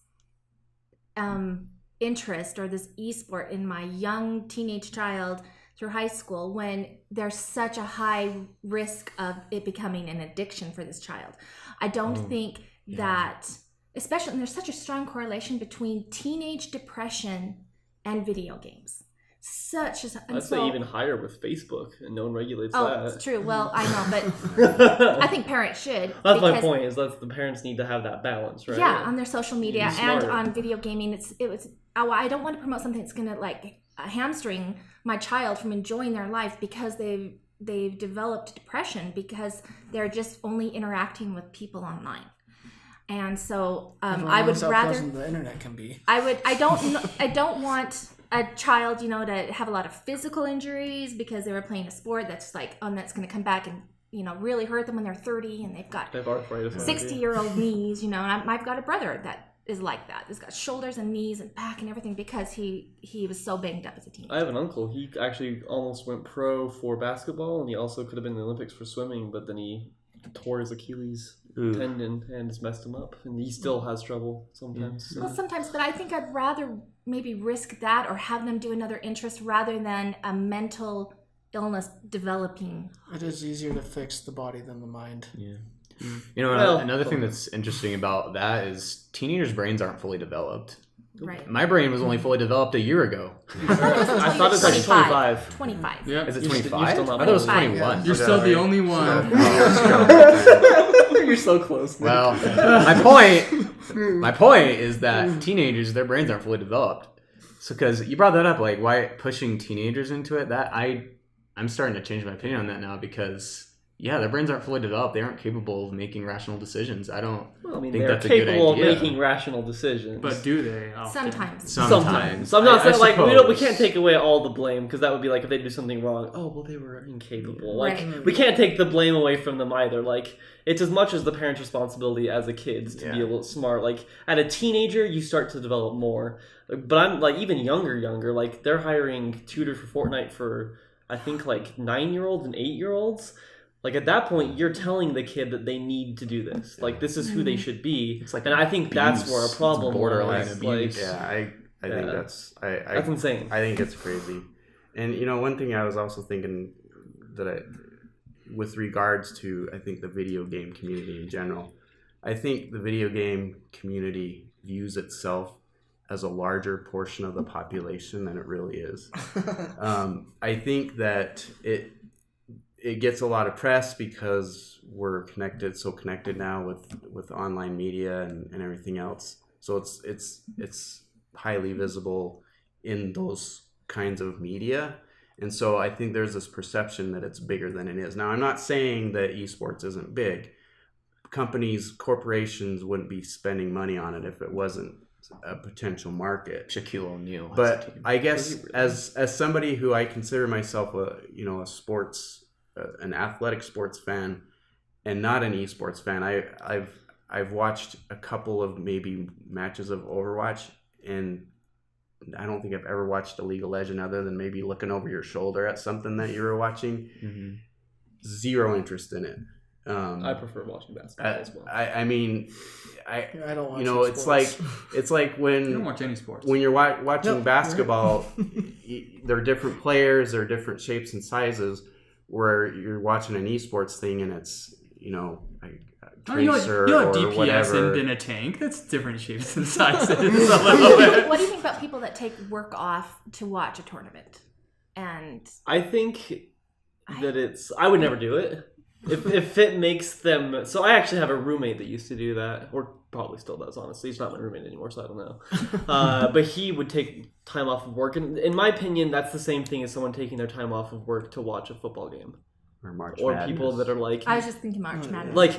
A: interest or this esport in my young teenage child through high school when there's such a high risk of it becoming an addiction for this child? I don't think that, especially, and there's such a strong correlation between teenage depression and video games. such as.
F: I'd say even higher with Facebook, and no one regulates that.
A: It's true. Well, I know, but I think parents should.
F: That's my point. Is that the parents need to have that balance, right?
A: Yeah, on their social media and on video gaming. I don't want to promote something that's going to like hamstring my child from enjoying their life because they've developed depression because they're just only interacting with people online. And so I would rather
D: the internet can be.
A: I don't want a child, to have a lot of physical injuries because they were playing a sport that's like that's going to come back and really hurt them when they're 30 and they've got 60-year-old knees. And I've got a brother that is like that. He's got shoulders and knees and back and everything because he was so banged up as a teenager.
F: I have an uncle. He actually almost went pro for basketball, and he also could have been in the Olympics for swimming, but then he tore his Achilles tendon and just messed him up, and he still has trouble sometimes.
A: Well, sometimes, but I think I'd rather maybe risk that or have them do another interest rather than a mental illness developing.
D: It is easier to fix the body than the mind.
B: Yeah. Another thing that's interesting about that is teenagers' brains aren't fully developed.
A: Right.
B: My brain was only fully developed a year ago.
F: I thought it was actually 25.
A: 25.
C: Yeah.
B: Is it
F: You're
B: 25? I
F: still
B: thought it was
A: 25.
B: 21.
C: You're still the only one.
F: You're so close.
B: Well, my point is that teenagers, their brains aren't fully developed. So, because you brought that up, like why pushing teenagers into it, that I'm starting to change my opinion on that now because. Yeah, their brains aren't fully developed. They aren't capable of making rational decisions. I think
F: they're
B: that's a good idea.
F: capable of making rational decisions.
C: But do they? Often?
A: Sometimes.
F: So I'm not saying like we can't take away all the blame because that would be like if they do something wrong. Oh well, they were incapable. Like we can't take the blame away from them either. Like it's as much as the parent's responsibility as a kid's to be a little smart. Like at a teenager, you start to develop more. But I'm like even younger. Like they're hiring tutors for Fortnite for I think like 9-year-olds and 8-year-olds. Like at that point, you're telling the kid that they need to do this. Like this is who they should be. It's like, and I think that's where a problem
B: borderline
F: is.
B: abuse.
F: Like,
E: I think that's
F: that's insane.
E: I think it's crazy. And one thing I was also thinking with regards to I think the video game community in general, I think the video game community views itself as a larger portion of the population than it really is. I think that it gets a lot of press because we're so connected now with online media and everything else. So it's highly visible in those kinds of media. And so I think there's this perception that it's bigger than it is. Now, I'm not saying that esports isn't big. Corporations wouldn't be spending money on it if it wasn't a potential market.
B: Shaquille O'Neal.
E: But I guess as somebody who I consider myself an athletic sports fan and not an esports fan. I've watched a couple of maybe matches of Overwatch, and I don't think I've ever watched a League of Legends other than maybe looking over your shoulder at something that you were watching. Mm-hmm. Zero interest in it.
F: I prefer watching basketball as well.
E: I don't watch it's like when
C: you don't watch any sports.
E: When you're watching basketball, there are different players, there are different shapes and sizes. Where you're watching an esports thing and it's Tracer
C: or
E: DPS
C: whatever in a tank. That's different shapes and sizes.
A: What do you think about people that take work off to watch a tournament? And
F: I think that I would never do it if it makes them. So I actually have a roommate that used to do that, or probably still does. Honestly, he's not my roommate anymore, so I don't know. But he would take time off of work, and in my opinion, that's the same thing as someone taking their time off of work to watch a football game. Or people that are like,
A: I was just thinking March Madness.
F: Like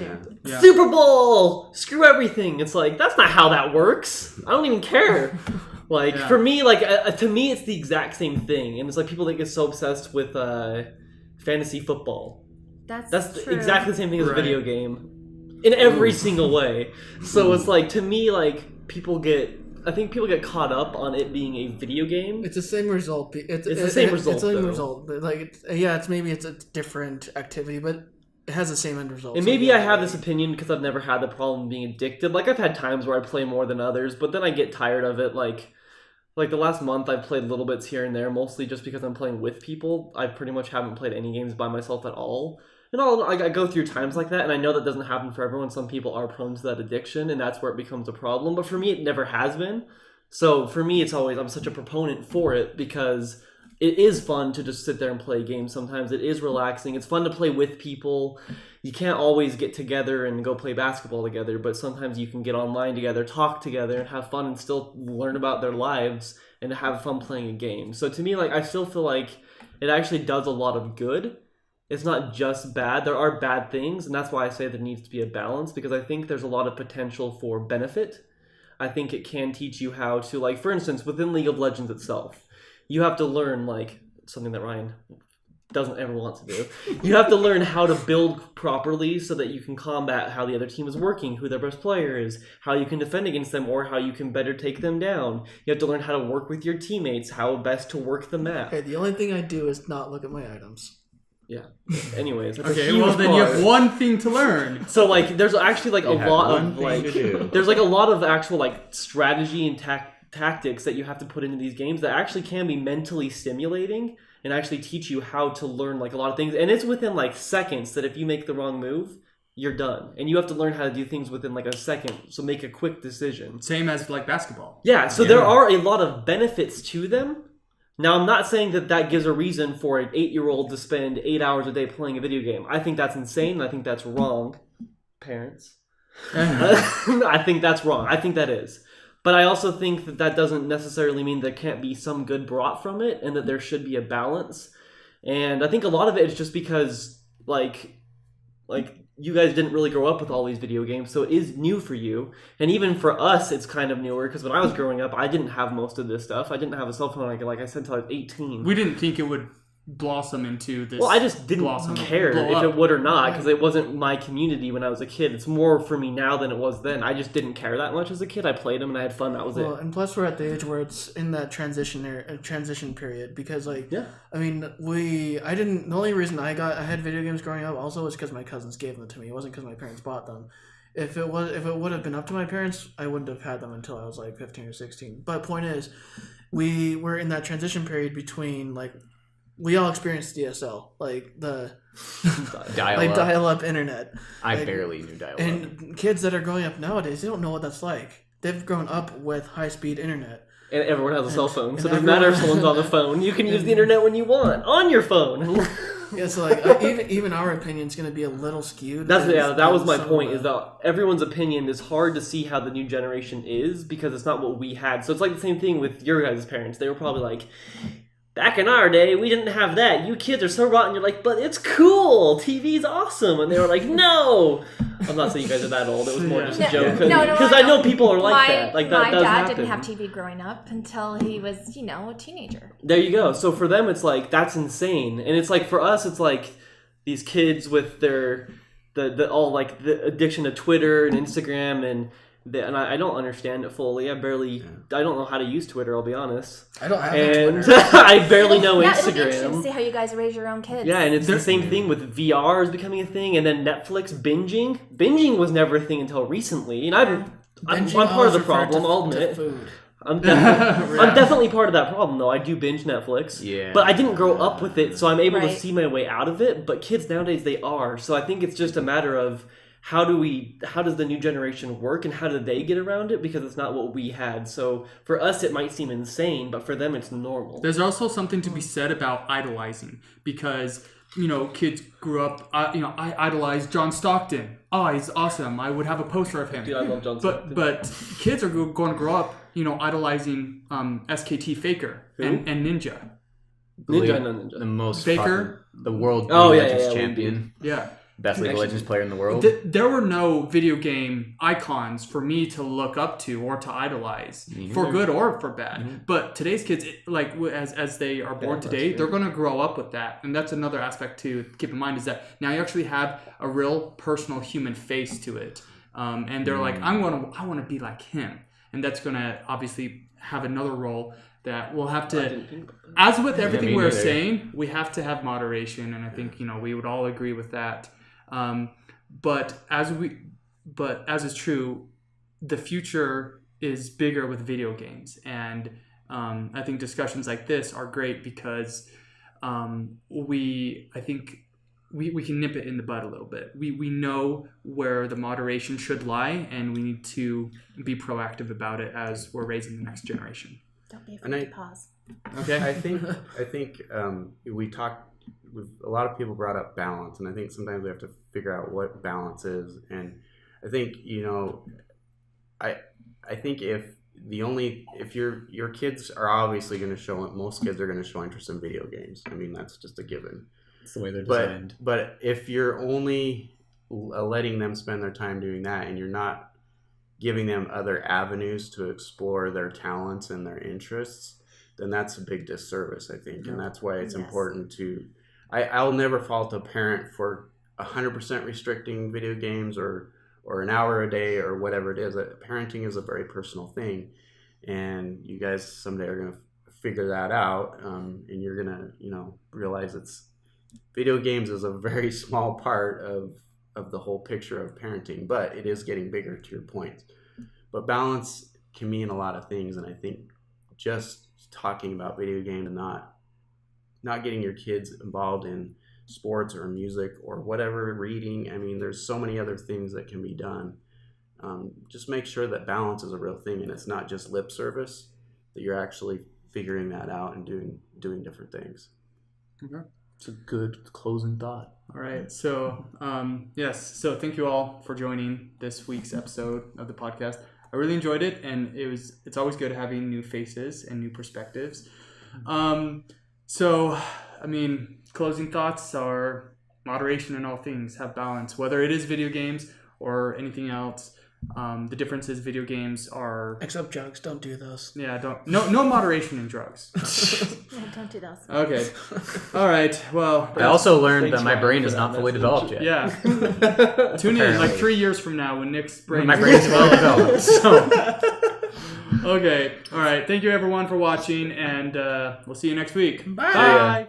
F: Super Bowl, screw everything. It's like that's not how that works. I don't even care. For me, to me, it's the exact same thing. And it's like people that get so obsessed with fantasy football. That's exactly the same thing as a video game in every single way. So it's like to me, people get caught up on it being a video game.
D: It's the same result. It's the
F: same result.
D: It's the same result, but it's a different activity, but it has the same end result.
F: And maybe I have this opinion because I've never had the problem being addicted. Like I've had times where I play more than others, but then I get tired of it. Like the last month, I've played little bits here and there, mostly just because I'm playing with people. I pretty much haven't played any games by myself at all. And I go through times like that, and I know that doesn't happen for everyone. Some people are prone to that addiction, and that's where it becomes a problem. But for me, it never has been. So for me, it's always, I'm such a proponent for it because it is fun to just sit there and play games. Sometimes it is relaxing. It's fun to play with people. You can't always get together and go play basketball together, but sometimes you can get online together, talk together, and have fun and still learn about their lives and have fun playing a game. So to me, like, I still feel like it actually does a lot of good. It's not just bad. There are bad things, and that's why I say there needs to be a balance, because I think there's a lot of potential for benefit. I think it can teach you how to, like, for instance, within League of Legends itself, you have to learn, like, something that Ryan doesn't ever want to do. You have to learn how to build properly so that you can combat how the other team is working, who their best player is, how you can defend against them, or how you can better take them down. You have to learn how to work with your teammates, how best to work the map.
D: Okay, the only thing I do is not look at my items.
F: Yeah. Anyways, that's
C: okay, well then you have one thing to learn.
F: So like, there's actually like
E: You
F: a
E: have
F: lot
E: one
F: of
E: thing
F: like,
E: to do.
F: there's like a lot of actual like strategy and tactics that you have to put into these games that actually can be mentally stimulating and actually teach you how to learn like a lot of things. And it's within like seconds that if you make the wrong move, you're done. And you have to learn how to do things within like a second. So make a quick decision.
C: Same as like basketball.
F: Yeah. So there are a lot of benefits to them. Now, I'm not saying that that gives a reason for an 8-year-old to spend 8 hours a day playing a video game. I think that's insane. I think that's wrong, parents. I think that's wrong. I think that is. But I also think that that doesn't necessarily mean there can't be some good brought from it and that there should be a balance. And I think a lot of it is just because, like you guys didn't really grow up with all these video games, so it is new for you. And even for us, it's kind of newer, because when I was growing up, I didn't have most of this stuff. I didn't have a cell phone, like I said, until I was 18.
C: We didn't think it would blossom into this.
F: Well, I just didn't care if it would or not, because it wasn't my community when I was a kid. It's more for me now than it was then. I just didn't care that much as a kid. I played them and I had fun. That was it.
D: And plus we're at the age where it's in that transition period, because like, yeah. I mean, the only reason I had video games growing up also was because my cousins gave them to me. It wasn't because my parents bought them. If it would have been up to my parents, I wouldn't have had them until I was like 15 or 16. But point is, we were in that transition period between like, we all experienced DSL, like the dial-up internet.
B: I barely knew dial-up.
D: And kids that are growing up nowadays, they don't know what that's like. They've grown up with high-speed internet.
F: And everyone has a cell phone, so it doesn't matter if someone's on the phone. You can use the internet when you want, on your phone.
D: Yeah, so like even our opinion is going to be a little skewed.
F: That was my point, is that everyone's opinion is hard to see how the new generation is, because it's not what we had. So it's like the same thing with your guys' parents. They were probably like, back in our day, we didn't have that. You kids are so rotten. You're like, but it's cool. TV's awesome. And they were like, no. I'm not saying you guys are that old. It was more just a joke. Because I know people are like that. Like that does happen.
A: My dad didn't have TV growing up until he was, a teenager.
F: There you go. So for them, it's like, that's insane. And it's like, for us, it's like these kids with their the addiction to Twitter and Instagram and I don't understand it fully. I don't know how to use Twitter, I'll be honest.
D: I don't have Twitter.
F: I barely know Instagram.
A: It'll be interesting to see how you guys raise your own kids.
F: Yeah, and it's the same thing with VR is becoming a thing, and then Netflix binging. Binging was never a thing until recently, and I'm part of the problem, I'll admit. I'm definitely part of that problem, though. I do binge Netflix.
B: Yeah.
F: But I didn't grow up with it, so I'm able to see my way out of it. But kids nowadays, they are. So I think it's just a matter of how does the new generation work and how do they get around it, because it's not what we had. So for us, it might seem insane, but for them, it's normal.
C: There's also something to be said about idolizing, because kids grew up. I idolized John Stockton. Oh, he's awesome. I would have a poster of him.
F: Dude, I love John Stockton.
C: But kids are going to grow up, idolizing SKT Faker and Ninja.
F: Ninja.
B: The most
C: Faker,
B: the world Legends champion.
C: Yeah.
B: Best League of Legends player in the world.
C: There were no video game icons for me to look up to or to idolize, for good or for bad. Mm-hmm. But today's kids, as they are born today, they're going to grow up with that. And that's another aspect to keep in mind, is that now you actually have a real personal human face to it. And they're like, I want to be like him. And that's going to obviously have another role that we'll have to, as with everything we're saying, we have to have moderation. And I think, we would all agree with that. But as is true, the future is bigger with video games, and I think discussions like this are great because we can nip it in the bud a little bit. We know where the moderation should lie, and we need to be proactive about it as we're raising the next generation.
A: Don't be
E: And
A: afraid to pause.
C: Okay.
E: I think we talked. A lot of people brought up balance, and I think sometimes we have to figure out what balance is. And I think I think if your kids are obviously going to show, most kids are going to show interest in video games. I mean, that's just a given.
B: It's the way they're designed.
E: But if you're only letting them spend their time doing that, and you're not giving them other avenues to explore their talents and their interests, then that's a big disservice, I think. And that's why it's important to... I'll never fault a parent for 100% restricting video games or an hour a day or whatever it is. Parenting is a very personal thing. And you guys someday are going to figure that out. And you're going to, realize video games is a very small part of the whole picture of parenting, but it is getting bigger, to your point. But balance can mean a lot of things, and I think just talking about video games and not getting your kids involved in sports or music or whatever, reading, I mean, there's so many other things that can be done. Just make sure that balance is a real thing, and it's not just lip service, that you're actually figuring that out and doing different things.
C: Okay.
B: It's a good closing thought.
C: All right. So, yes. So thank you all for joining this week's episode of the podcast. I really enjoyed it, and it's always good having new faces and new perspectives. So, I mean, closing thoughts are moderation in all things, have balance, whether it is video games or anything else. The difference is video games are...
D: Except drugs, don't do those.
C: Yeah, no moderation in drugs.
A: Yeah, don't do those.
C: Okay. All right. Well,
B: I also learned that my brain is not fully developed yet.
C: yeah. Tune in like 3 years from now when Nick's brain
B: My brain is fully developed. So.
C: Okay. All right. Thank you everyone for watching, and we'll see you next week.
D: Bye.
C: Bye.